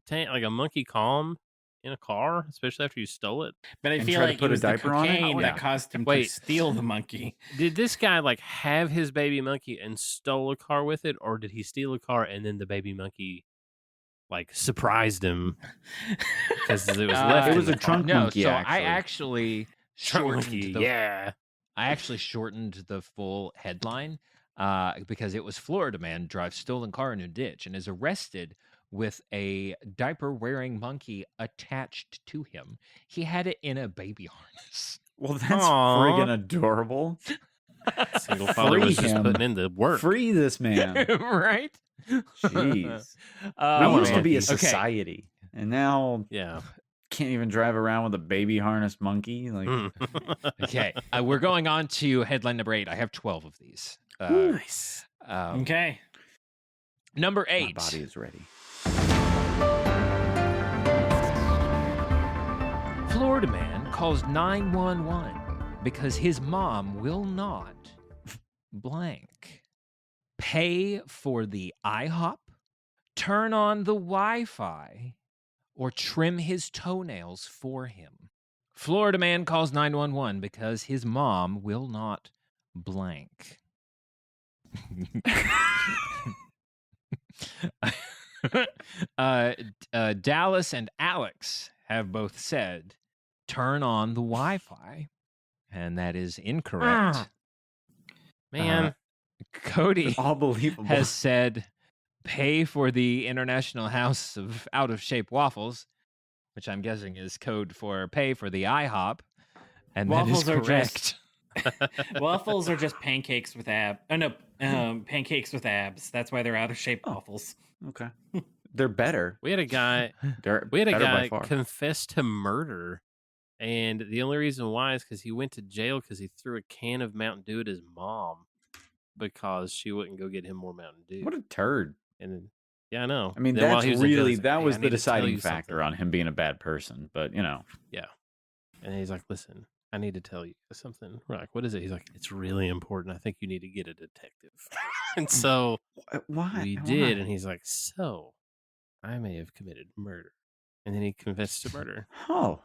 monkey calm in a car, especially after you stole it.
But I
And
feel
try to
like
put
it
a
was the
diaper on it?
cocaine
Oh,
that
yeah.
caused him to
Wait.
steal the monkey.
Did this guy have his baby monkey and stole a car with it, or did he steal a car and then the baby monkey surprised him because it was left?
It was
in
a
the
trunk
car?
monkey.
So
actually.
I actually
Trunk
shortened
monkey,
the
yeah.
I actually shortened the full headline because it was Florida man drives stolen car in a ditch and is arrested with a diaper-wearing monkey attached to him. He had it in a baby harness.
Well, that's
Aw.
friggin' adorable.
Single father was
Free
just
him.
putting in the work.
Free this man.
Right?
Jeez.
I
We
want
used to be a
monkeys.
society, and now
Yeah.
can't even drive around with a baby harness monkey. Like,
Okay, we're going on to headline number 8. I have 12 of these.
Nice.
Okay.
Number
my
8.
body is ready.
Florida man calls 911 because his mom will not blank pay for the IHOP, turn on the Wi-Fi, or trim his toenails for him. Florida man calls 911 because his mom will not blank. Dallas and Alex have both said turn on the Wi-Fi, and that is incorrect.
Man.
Cody
All believable.
has said pay for the International House of Out of Shape Waffles, which I'm guessing is code for pay for the IHOP, and
Waffles
that
are
is correct.
Waffles are just pancakes with pancakes with abs. That's why they're out of shape waffles.
Okay. They're better.
We had a guy
They're
We had a
better by
guy
far.
confess to murder, and the only reason why is because he went to jail because he threw a can of Mountain Dew at his mom because she wouldn't go get him more Mountain Dew.
What a turd.
And then, yeah, I know.
I mean,
Then while
that's
he was in jail,
really,
he's like,
that
"Hey,
was
I
the
need to tell
deciding
you
factor
something."
on him being a bad person. But,
Yeah. And he's like, listen, I need to tell you something. We're like, what is it? He's like, it's really important. I think you need to get a detective. And so
why?
we did. And he's like, so I may have committed murder. And then he confessed to murder.
Oh.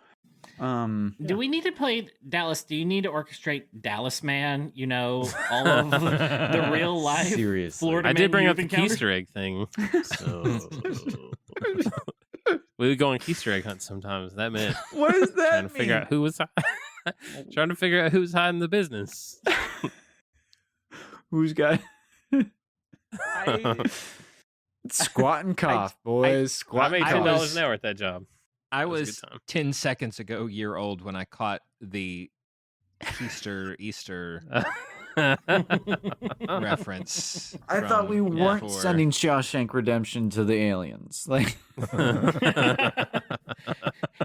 Do we need to play Dallas? Do you need to orchestrate Dallas Man? You know, all of the real life
Seriously.
Florida
I
man
did bring
you've
up the
encountered?
Keister egg thing. So we would go on Keister egg hunts sometimes. That meant
What does that
trying to figure out who was trying to figure out who's hiding the business.
Who's got Squat and cough, boys.
I
Squat
made
and
$10
cough.
an hour at that job.
I
That was a
was
good time.
10 seconds ago year old when I caught the Easter reference.
I thought we
from
weren't
before.
sending Shawshank Redemption to the aliens. Like,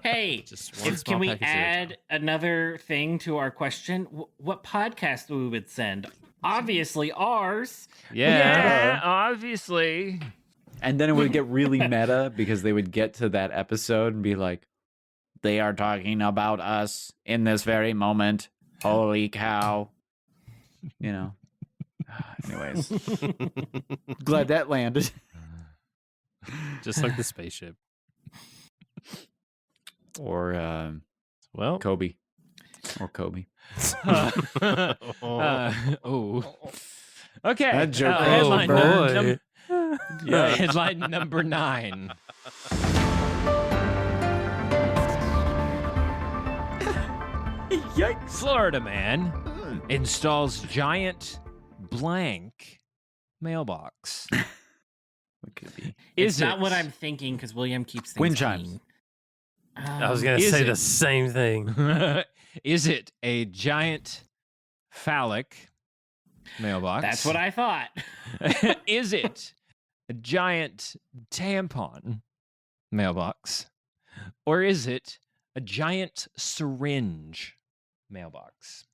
Hey,
Just one
can
small
we
package at a
add another thing to our question? What podcast we would send? Obviously ours.
Yeah, obviously.
and then it would get really meta because they would get to that episode and be like, they are talking about us in this very moment. Holy cow. You know. Anyways. Glad that landed.
Just like the spaceship.
Or
Well,
Kobe. Or Kobe.
Okay.
That joke was
headline,
burned.
headline number 9.
Yikes.
Florida man installs giant blank mailbox.
What could it be?
It's
Is
not
it?
what I'm thinking because William keeps things
Wind chimes.
clean.
I was going to
Is
say
it?
the same thing.
Is it a giant phallic mailbox?
That's what I thought.
Is it a giant tampon mailbox? Or is it a giant syringe mailbox?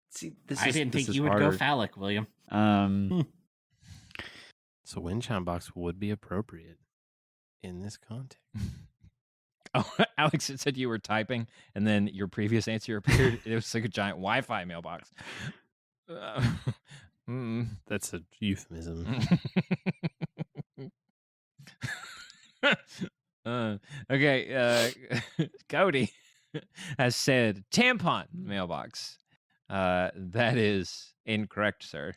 See,
I didn't think you would go phallic, William.
So wind chime box would be appropriate in this context.
Oh, Alex, it said you were typing, and then your previous answer appeared. It was like a giant Wi-Fi mailbox.
That's a euphemism.
Okay, Cody has said tampon mailbox. That is incorrect, sir.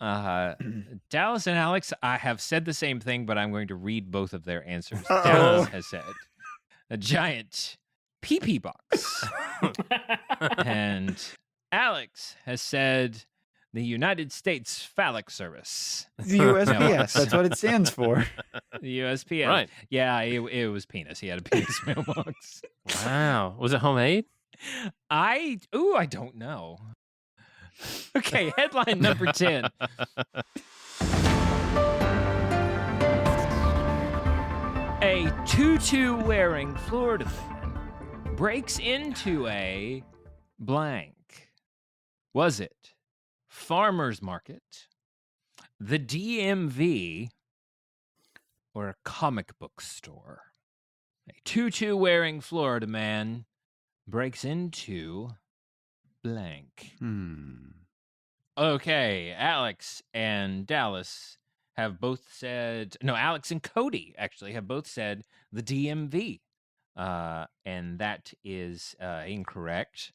Dallas and Alex, I have said the same thing, but I'm going to read both of their answers. Dallas has said a giant pee-pee box. And Alex has said the United States Phallic Service.
The USPS. That's what it stands for.
The USPS.
Right.
Yeah, it was penis. He had a penis mailbox.
Wow. Was it homemade?
I don't know. Okay, headline number 10. A tutu-wearing Florida man breaks into a blank. Was it farmer's market, the DMV, or a comic book store? A tutu-wearing Florida man breaks into blank. Okay, Alex and Dallas have both said, no, Alex and Cody actually have both said the DMV. And that is incorrect.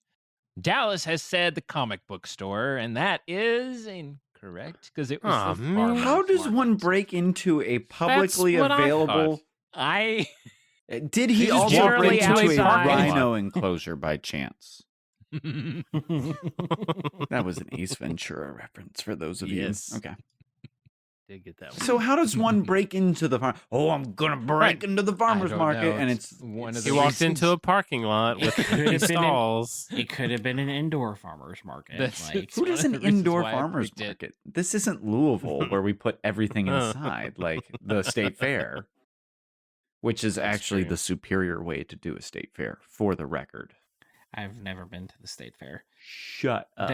Dallas has said the comic book store, and that is incorrect because it was the farmer's
How does
market.
one break into a publicly
what I
available? Did he
He's
also
generally
break into a
outside.
rhino enclosure by chance? That was an Ace Ventura reference for those of
Yes.
you. Okay.
Did get that one.
So how does one break into the farm? Oh, I'm gonna break into the farmer's
don't
market,
know.
and
It's
it's
one of
He
the
walked
reasons-
into a parking lot with
could
three
have been
stalls.
It could have been an indoor farmer's market.
That's-
Like,
who does
one
an
of the reasons
indoor
why I
farmer's
picked it.
market? This isn't Louisville where we put everything inside, like the state fair, which is actually
true.
the superior way to do a state fair, for the record.
I've never been to the state fair.
Shut up.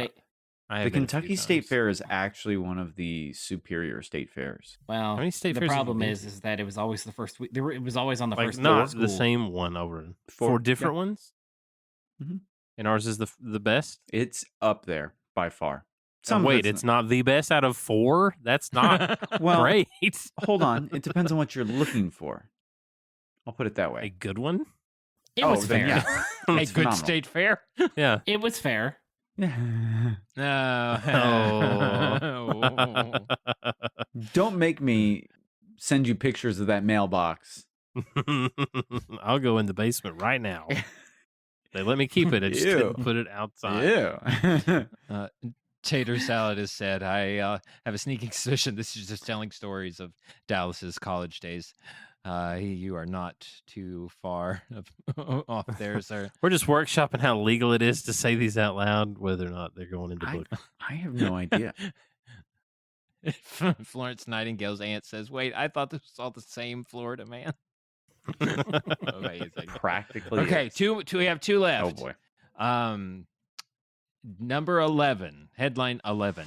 I
The
have been a few
Kentucky State
times.
Fair is actually one of the superior state fairs.
Well,
many state
the
fairs have you
problem
been
is that it was always the first week. It was always on the
Like
first
not
week of
the
school.
same one over
Four,
four different
yeah.
ones.
Mhm.
And ours is the best.
It's up there by far.
Oh, wait, it's not the best out of 4. That's not
well,
great.
Hold on. It depends on what you're looking for. I'll put it that
A
way.
good one.
It was
then
fair.
yeah.
A
It's
good
phenomenal.
state fair.
Yeah.
It was fair.
No.
Don't make me send you pictures of that mailbox.
I'll go in the basement right now. They let me keep it. I just
Ew.
didn't put it outside.
Yeah.
Tater Salad has said, I have a sneaking suspicion this is just telling stories of Dallas's college days. You are not too far off there, sir.
We're just workshopping how legal it is to say these out loud, whether or not they're going into book.
I have no idea.
Florence Nightingale's aunt says, wait, I thought this was all the same Florida man. Amazing.
Practically.
Okay,
is.
we have two left.
Oh, boy.
Number 11, headline 11.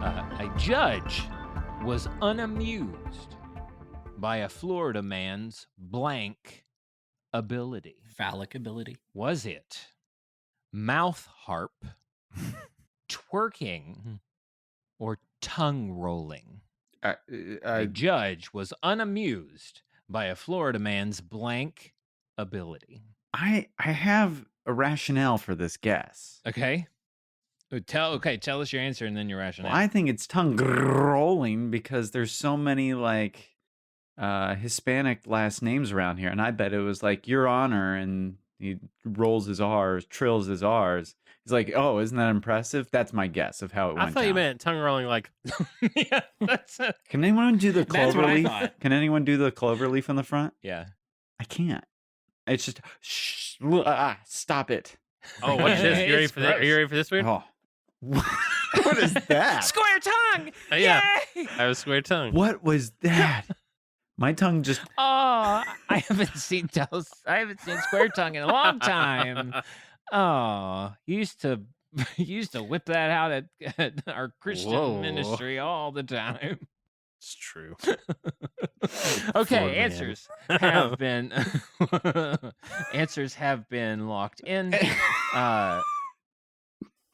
A judge was unamused by a Florida man's blank ability.
Phallic ability.
Was it mouth harp, twerking, or tongue rolling? A judge was unamused by a Florida man's blank ability.
I have a rationale for this guess.
Okay. Tell us your answer and then your rationale.
Well, I think it's tongue rolling because there's so many like Hispanic last names around here, and I bet it was like Your Honor, and he rolls his R's, trills his R's. He's like, oh, isn't that impressive? That's my guess of how it went.
I thought you meant tongue rolling like.
Yeah, that's it.
Can anyone do the
That's
clover
what I
leaf?
thought.
Can anyone do the clover leaf on the front?
Yeah.
I can't. It's just stop it.
Oh, what's this? You ready
It's
for this? Are you ready for this weird?
Oh. What is that?
Square tongue.
Yeah,
Yay!
I have a square tongue.
What was that? My tongue just.
Oh, I haven't seen square tongue in a long time. Oh, used to whip that out at our Christian ministry all the time.
It's true.
Okay, answers have been locked in.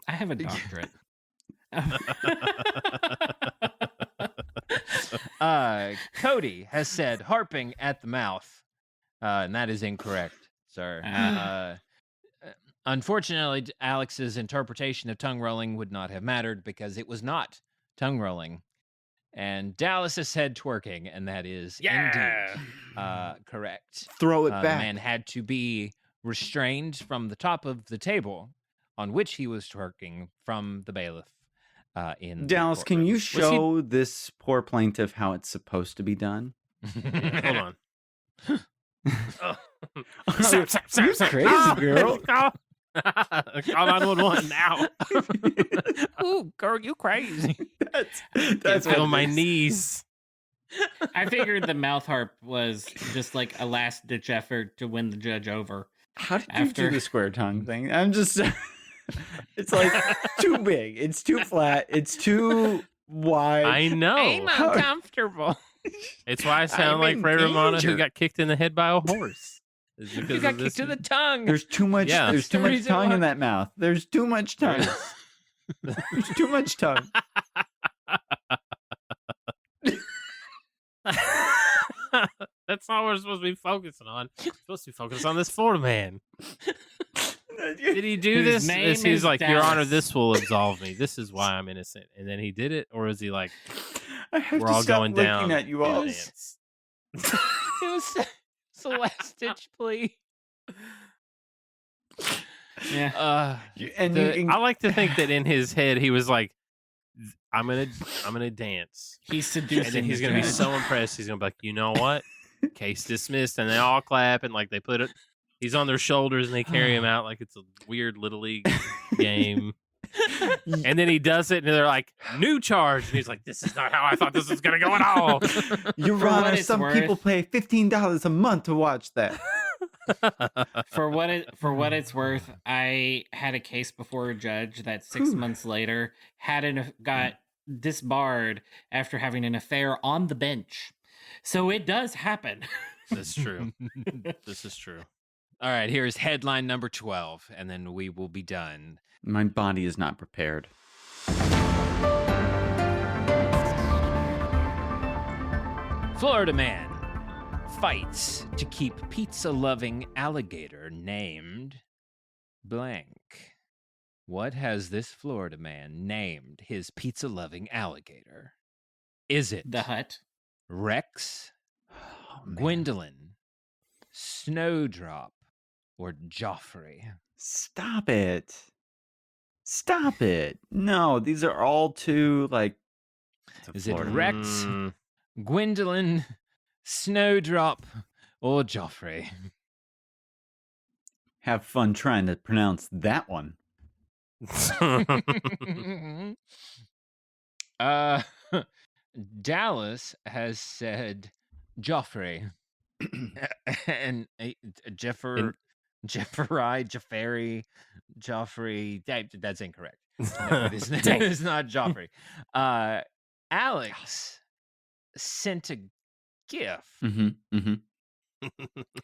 I have a doctorate.
Cody has said harping at the mouth, and that is incorrect, sir. Unfortunately, Alex's interpretation of tongue rolling would not have mattered because it was not tongue rolling. And Dallas has said twerking, and that is indeed correct.
Throw it back.
The man had to be restrained from the top of the table on which he was twerking from the bailiff. In
Dallas, can you show this poor plaintiff how it's supposed to be done?
Hold on.
You're crazy, girl.
Call 911 now.
Ooh, girl, you crazy.
That's on my knees.
I figured the mouth harp was just like a last ditch effort to win the judge over.
How did you do the square tongue thing? I'm just. It's like too big. It's too flat. It's too wide.
I know.
I'm uncomfortable.
It's why I sound like Ray Romano, who got kicked in the head by a horse.
You got kicked to the tongue.
There's too much.
Yeah.
There's too much tongue in that mouth. There's too much tongue. There's too much tongue.
That's not what we're supposed to be focusing on. We're supposed to be focused on this Florida man. Did he do
His
this?
name
He's
is
like, Your
Dallas.
Honor, this will absolve me. This is why I'm innocent. And then he did it, or is he like,
I have
we're
to
all
stop
going
looking
down?
at you all.
It was a last ditch plea.
Yeah.
I like to think that in his head he was like, I'm gonna dance.
He's seducing.
And then he's
the
gonna be
judge.
so impressed. He's gonna be like, you know what? Case dismissed. And they all clap and like they put it. He's on their shoulders and they carry him out like it's a weird little league game. And then he does it and they're like, new charge. And he's like, this is not how I thought this was gonna go at all.
Your Honor, some people pay $15 a month to watch that.
For what it's worth, I had a case before a judge that 6 months later got disbarred after having an affair on the bench. So it does happen.
That's true. This is true.
All right, here's headline number 12, and then we will be done.
My body is not prepared.
Florida man fights to keep pizza-loving alligator named blank. What has this Florida man named his pizza-loving alligator? Is it
The Hut,
Rex, Gwendolyn, Snowdrop, or Joffrey?
Stop it. Stop it. No, these are all too, like...
Is it Rex, Gwendolyn, Snowdrop, or Joffrey?
Have fun trying to pronounce that one.
Dallas has said Joffrey. And Joffrey, that's incorrect. No, it's not Joffrey. Alex sent a GIF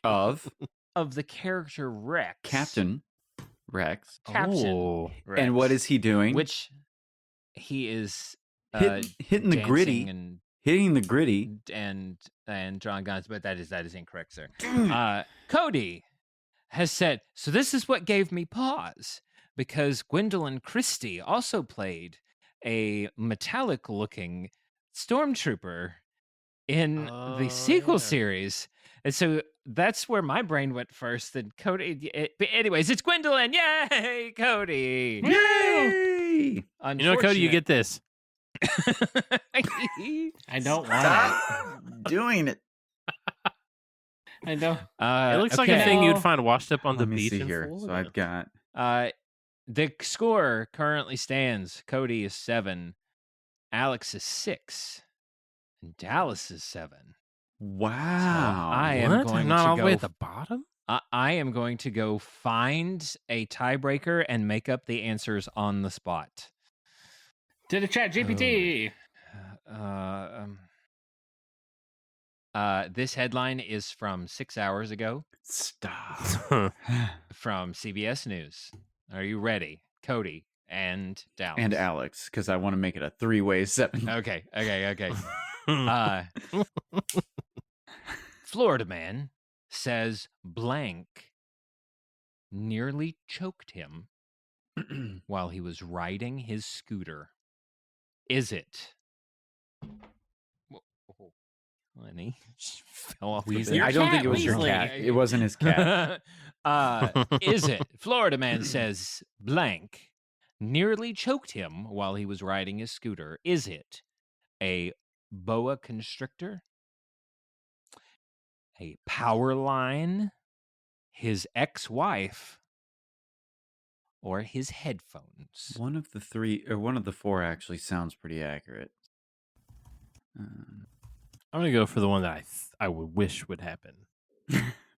Of
the character Rex.
Captain Rex.
Rex.
And what is he doing?
Which he is
hitting the gritty.
And
hitting the gritty.
And drawing guns, but that is incorrect, sir. Cody has said, so this is what gave me pause, because Gwendolyn Christie also played a metallic-looking stormtrooper in the sequel series. And so that's where my brain went first. Then Cody. But anyways, it's Gwendolyn. Yay, Cody.
Yay!
You know, Cody, you get this.
I don't want
Stop doing it.
I know.
It looks like a thing you'd find washed up on the beach in
here.
Florida.
So I've got
the score currently stands. Cody is 7, Alex is 6, and Dallas is 7.
Wow.
So I am going
not
to
all the
go
way at the bottom.
I am going to go find a tiebreaker and make up the answers on the spot.
To the chat GPT.
This headline is from 6 hours ago.
Stop.
From CBS News. Are you ready, Cody and Dallas?
And Alex, because I want to make it a 3-way 7.
Okay. Florida man says blank nearly choked him while he was riding his scooter. Is it? Lenny fell off the bed.
I don't think it was your cat. It wasn't his cat.
Is it? Florida man says blank nearly choked him while he was riding his scooter. Is it a boa constrictor, a power line, his ex-wife, or his headphones?
One of the 3 or one of the 4 actually sounds pretty accurate.
I'm gonna go for the one that I would wish would happen.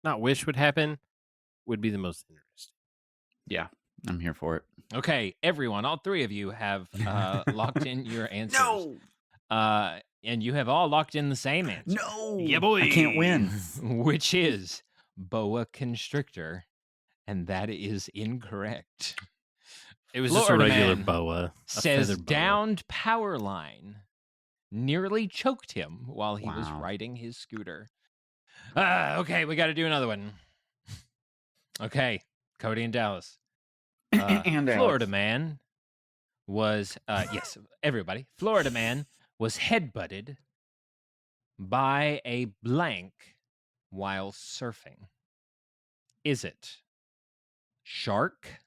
Not wish would happen, would be the most interesting.
Yeah, I'm here for it.
Okay, everyone, all 3 of you have locked in your answers.
No!
And you have all locked in the same answer.
No!
Yeah, boy!
I can't win.
Which is boa constrictor, and that is incorrect.
It was
Florida
just a regular
man
boa.
Says
feathered boa.
downed power line nearly choked him while he was
Wow.
riding his scooter. Okay, we got to do another one. Okay, Cody and Dallas.
And
Florida
Alex.
man was, yes, everybody. Florida man was headbutted by a blank while surfing. Is it shark,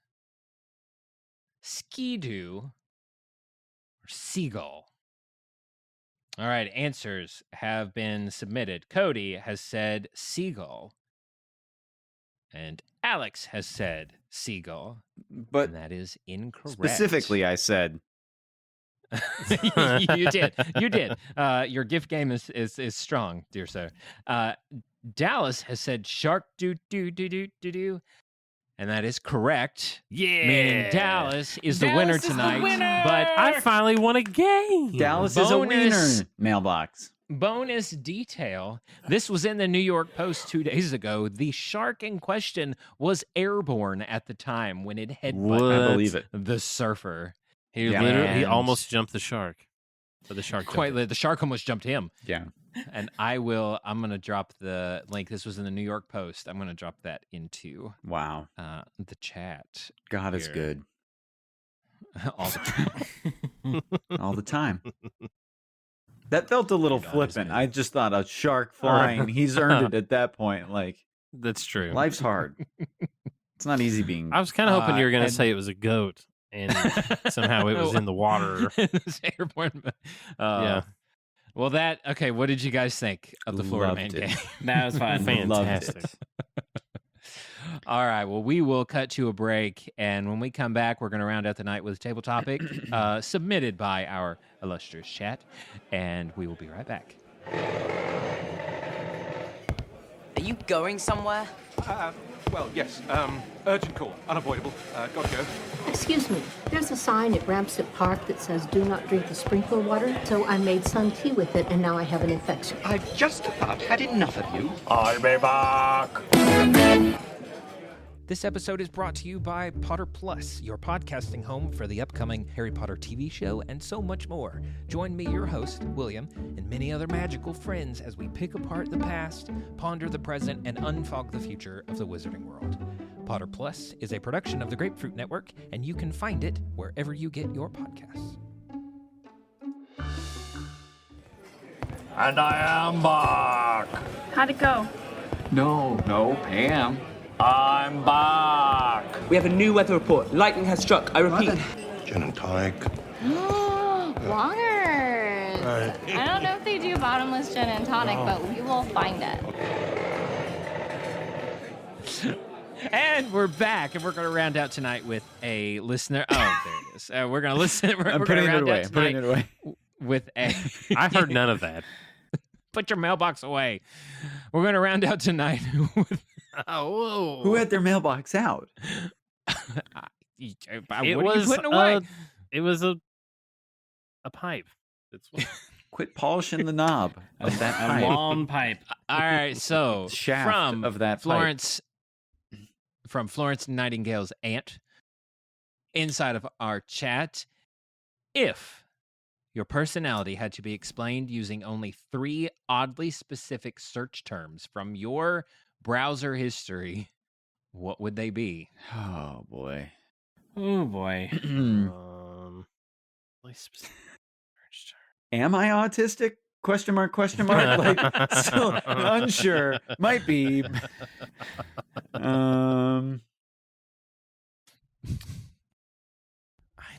skidoo, or seagull? All right, answers have been submitted. Cody has said seagull, and Alex has said seagull,
But
and that is incorrect.
specifically, I said
you did. Your gift game is strong, dear sir. Dallas has said shark do, and that is correct.
Yeah.
Meaning Dallas is the winner tonight.
But I finally won a game.
Dallas is a winner. Mailbox.
Bonus detail. This was in the New York Post 2 days ago. The shark in question was airborne at the time when it headbutted
I believe it.
the surfer.
He almost jumped the shark. But the shark
the shark almost jumped him.
Yeah.
And I'm going to drop the link. This was in the New York Post. I'm going to drop that into
Wow.
The chat.
God is
here.
good.
All the time.
All the time. That felt a little flippant. I just thought a shark flying. He's earned it at that point. Like
That's true.
Life's hard. It's not easy being.
I was kind of hoping you were going to say it was a goat, and somehow it was in the water.
It's airborne.
Yeah.
Well, okay. What did you guys think of the Florida Man game?
That was fun.
Fantastic.
All right. Well, we will cut to a break, and when we come back, we're going to round out the night with a table topic submitted by our illustrious chat, and we will be right back.
Are you going somewhere?
Well, yes. Urgent call. Unavoidable. Gotta go.
Excuse me, there's a sign at Ramsett Park that says do not drink the sprinkler water, so I made sun tea with it, and now I have an infection.
I've just about had enough of you.
I'll be back.
This episode is brought to you by Potter Plus, your podcasting home for the upcoming Harry Potter TV show and so much more. Join me, your host, William, and many other magical friends as we pick apart the past, ponder the present, and unfog the future of the wizarding world. Potter Plus is a production of the Grapefruit Network, and you can find it wherever you get your podcasts.
And I am back.
How'd it go?
No, Pam. I'm back.
We have a new weather report. Lightning has struck. I repeat.
Gin and tonic.
Longers. I don't know if they do bottomless gin and tonic, but we will find it.
And we're back, and we're going to round out tonight with a listener. Oh, there it is. We're going to listen.
I'm putting it away. I'm putting it away.
With a.
I heard none of that.
Put your mailbox away. We're going to round out tonight with.
Oh, whoa.
Who had their mailbox out?
It was putting away? It was a pipe. That's what.
Quit polishing the knob of that
A
pipe.
long pipe.
All right, so
Shaft
from
of that
Florence, from Florence Nightingale's aunt, inside of our chat, if your personality had to be explained using only 3 oddly specific search terms from your browser history, what would they be?
Oh boy.
Oh boy.
Am I autistic? Question mark. Like, still unsure. Might be.
I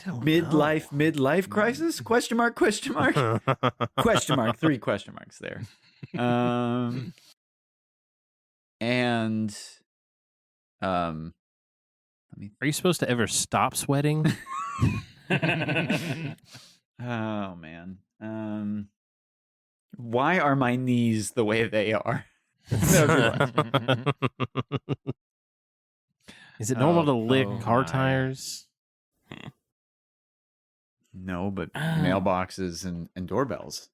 don't
midlife crisis? Question mark. Question mark. 3 question marks there. And let me.
Are you supposed to ever stop sweating?
Oh man. Why are my knees the way they are?
Is it normal to lick car tires?
No, but mailboxes and doorbells.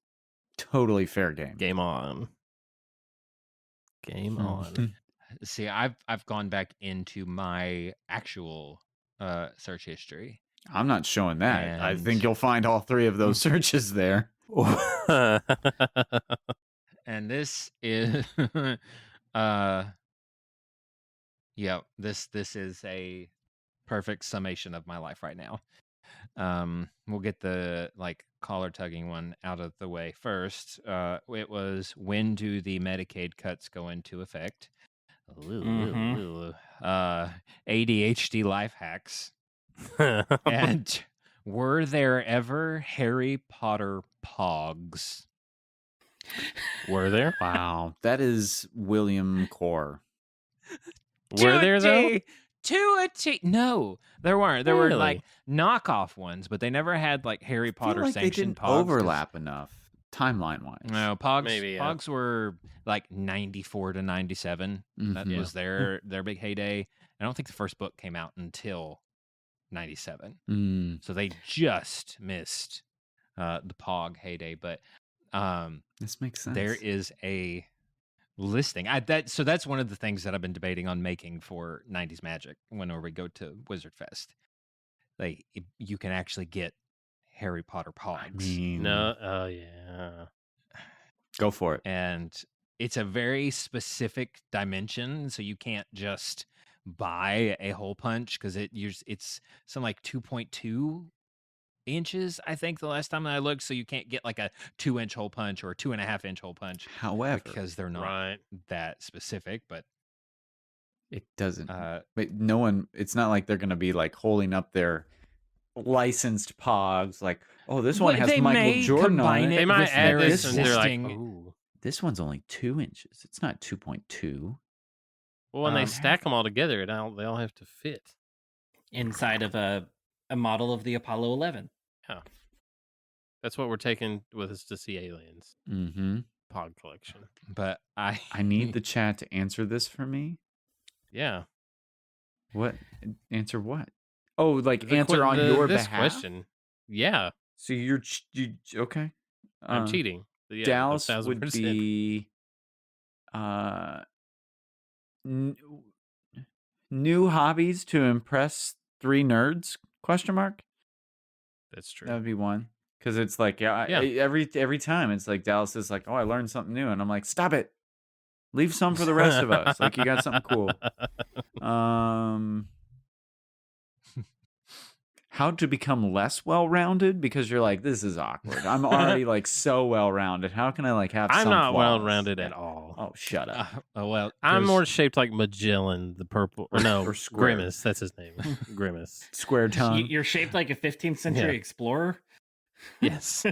Totally fair game.
Game on. Game on.
See, I've gone back into my actual search history.
I'm not showing that. I think you'll find all 3 of those searches there.
And this is this is a perfect summation of my life right now. We'll get the collar tugging one out of the way first. It was, when do the Medicaid cuts go into effect? ADHD life hacks. And were there ever Harry Potter pogs?
Were there?
Wow, that is William Core.
Were there though?
To a T. No, there weren't. There were
Really?
knockoff ones, but they never had Harry Potter
they
sanctioned
didn't
pogs.
overlap enough timeline wise.
No, pogs.
Maybe, yeah.
Pogs were 94 to 97. That
Mhm.
was their big heyday. I don't think the first book came out until 97. So they just missed the Pog heyday. But
This makes sense.
there is a listing. So that's one of the things that I've been debating on making for 90s Magic whenever we go to Wizard Fest. You can actually get Harry Potter Pogs.
No. Oh yeah.
Go for it.
And it's a very specific dimension, so you can't just buy a hole punch because it's some 2.2 inches, I think, the last time that I looked. So you can't get a 2-inch hole punch or a 2.5-inch hole punch.
However,
because they're not that specific, but
It doesn't. But no one. It's not like they're going to be like holding up their licensed pogs. Like, oh, this one
Well,
has
they
Michael
may
Jordan on
combine
it.
it
They might
with
add
their
this, and they're like,
existing-
"Ooh."
This one's only 2 inches. It's not 2.2.
Well, when they stack them all together, they all have to fit.
inside of a model of the Apollo 11.
Yeah. That's what we're taking with us to see aliens.
Mm-hmm.
Pod collection.
But I
need the chat to answer this for me.
Yeah.
What? Answer what? Oh, like
The
answer
que-
on
the-
your
this
behalf?
question. Yeah.
So you okay?
I'm cheating. Yeah,
Dallas
1000%.
would be new hobbies to impress 3 nerds? Question mark.
That's true.
That would be one. Because it's like every time it's like Dallas is like, oh, I learned something new, and I'm like, stop it, leave some for the rest of us. Like you got something cool. How to become less well-rounded, because you're like, this is awkward. I'm already like so well-rounded. How can I like have?
I'm
some
not
flaws?
well-rounded at all.
Oh, shut up.
well,
I'm more shaped like Magellan, the purple. Or no,
Or Square.
Grimace. That's his name. Grimace.
Square tongue.
You're shaped like a 15th century explorer.
Yes.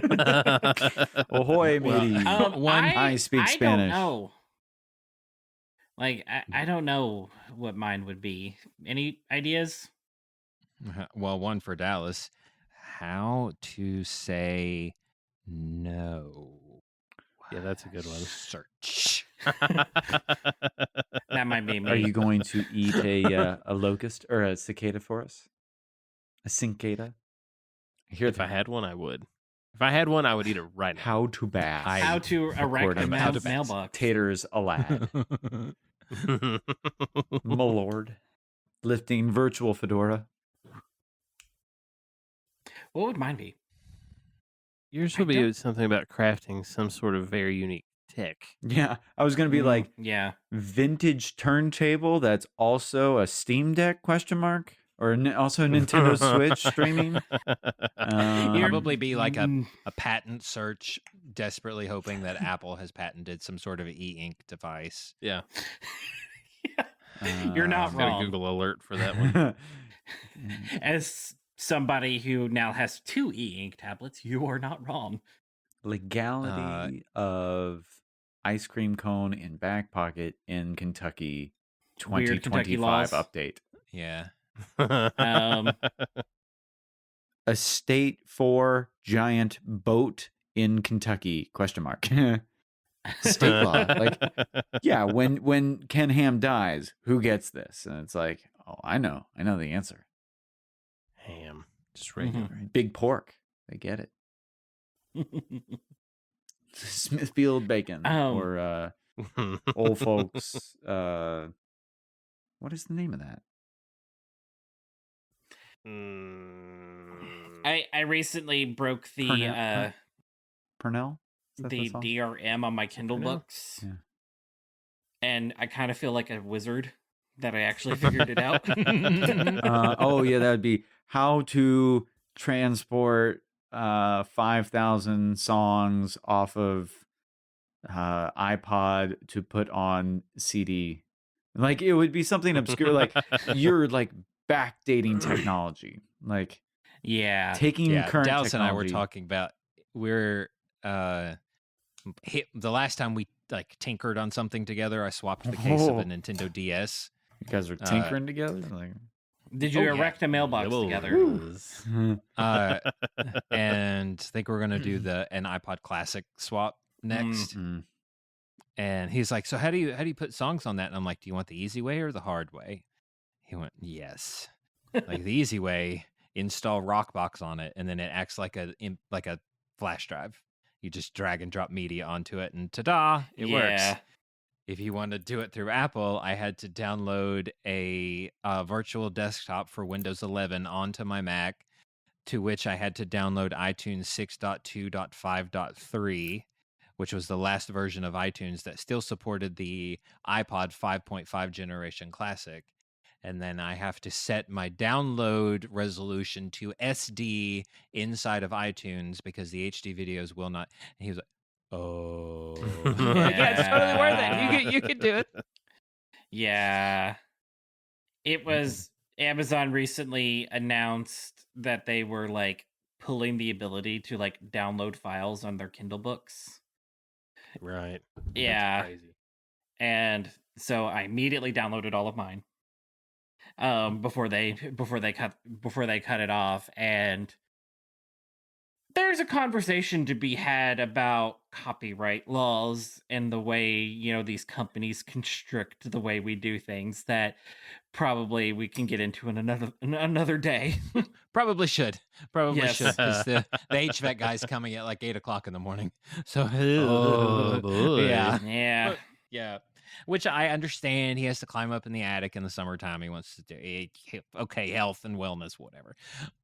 Ahoy, matey. I speak Spanish.
I don't know. Like, I don't know what mine would be. Any ideas?
Well, one for Dallas. How to say no.
Yeah, that's a good one.
Search.
That might be me.
Are you going to eat a locust or a cicada for us? A cicada?
If I had one, I would. If I had one, I would eat it right now.
How to bath.
How to erect a mailbox.
Taters a lad. My lord. Lifting virtual fedora.
What would mine be?
Yours would be something about crafting some sort of very unique tech.
Yeah, I was gonna be like,
yeah,
vintage turntable that's also a Steam Deck ? Or also Nintendo Switch streaming.
Probably be like a patent search, desperately hoping that Apple has patented some sort of e-ink device.
Yeah.
You're not
I've got
wrong.
a Google alert for that one.
As somebody who now has 2 e-ink tablets, you are not wrong.
Legality of ice cream cone in back pocket in Kentucky
Weird Kentucky
2025
laws.
update.
Yeah.
A state for giant boat in Kentucky ? State law. Like, yeah, when Ken Ham dies, who gets this? And it's like, oh, I know the answer.
Ham. Just regular.
Big pork. They get it. Smithfield bacon or old folks. What is the name of that?
I recently broke the
Purnell?
the DRM on my Kindle books.
Yeah.
And I kind of feel like a wizard that I actually figured it out.
Oh yeah, that would be how to transport 5,000 songs off of iPod to put on CD. Like it would be something obscure, like you're like backdating technology, like taking current
Dallas
technology.
and I were talking about the last time we like tinkered on something together. I swapped the case of a Nintendo DS.
You guys are tinkering together. Like,
did you erect a mailbox together?
And I think we're gonna do an iPod Classic swap next. And he's like, "So how do you put songs on that?" And I'm like, "Do you want the easy way or the hard way?" He went, "Yes, like the easy way. Install Rockbox on it, and then it acts like a flash drive. You just drag and drop media onto it, and ta-da, it works." If you want to do it through Apple, I had to download a virtual desktop for Windows 11 onto my Mac, to which I had to download iTunes 6.2.5.3, which was the last version of iTunes that still supported the iPod 5.5 generation Classic. And then I have to set my download resolution to SD inside of iTunes because the HD videos will not. And he was like, "Oh, yeah, it's totally worth it. You can do it."
Yeah. It was Amazon recently announced that they were like pulling the ability to like download files on their Kindle books.
Right.
Yeah.
That's crazy.
And so I immediately downloaded all of mine before they cut it off. And there's a conversation to be had about copyright laws and the way, these companies constrict the way we do things that probably we can get into in another day.
Probably should.
Yes.
Should, because the HVAC guy's coming at like 8:00 in the morning. So,
Oh, boy.
Yeah.
Yeah. Which I understand. He has to climb up in the attic in the summertime. He wants to do okay, health and wellness, whatever.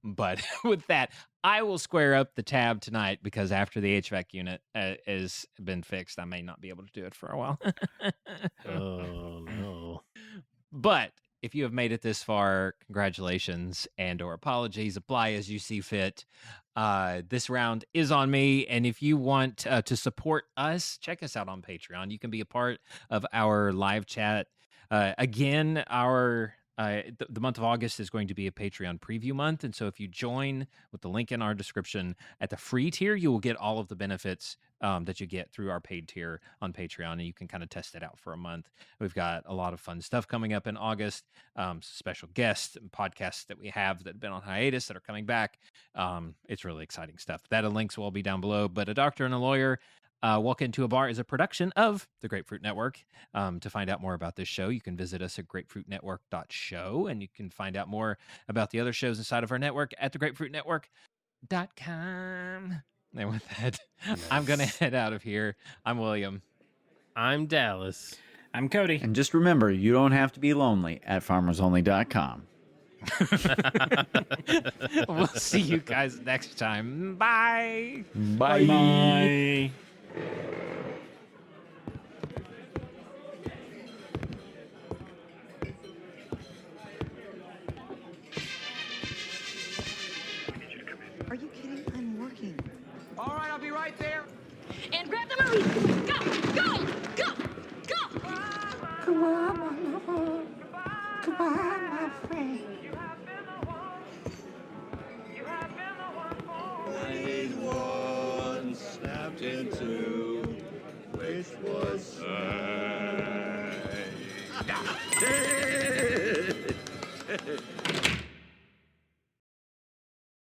But with that, I will square up the tab tonight because after the HVAC unit has been fixed, I may not be able to do it for a while.
Oh no.
But if you have made it this far, congratulations and/or apologies. Apply as you see fit. This round is on me, and if you want to support us, check us out on Patreon. You can be a part of our live chat. Again, the month of August is going to be a Patreon preview month, and so if you join with the link in our description at the free tier, you will get all of the benefits that you get through our paid tier on Patreon, and you can kind of test it out for a month. We've got a lot of fun stuff coming up in August, special guests and podcasts that we have that have been on hiatus that are coming back. It's really exciting stuff. That links will all be down below. But A Doctor and a Lawyer, Walk Into a Bar is a production of the Grapefruit Network. To find out more about this show, you can visit us at grapefruitnetwork.show, and you can find out more about the other shows inside of our network at thegrapefruitnetwork.com. And with that, I'm going to head out of here. I'm William.
I'm Dallas.
I'm Cody.
And just remember, you don't have to be lonely at farmersonly.com.
We'll see you guys next time. Bye.
Bye.
Bye.
Are you kidding? I'm working.
All right, I'll be right there.
And grab the movie. Go, go, go, go.
Come on, my lover. Come on, my friend. Played one, snapped in two, which was say.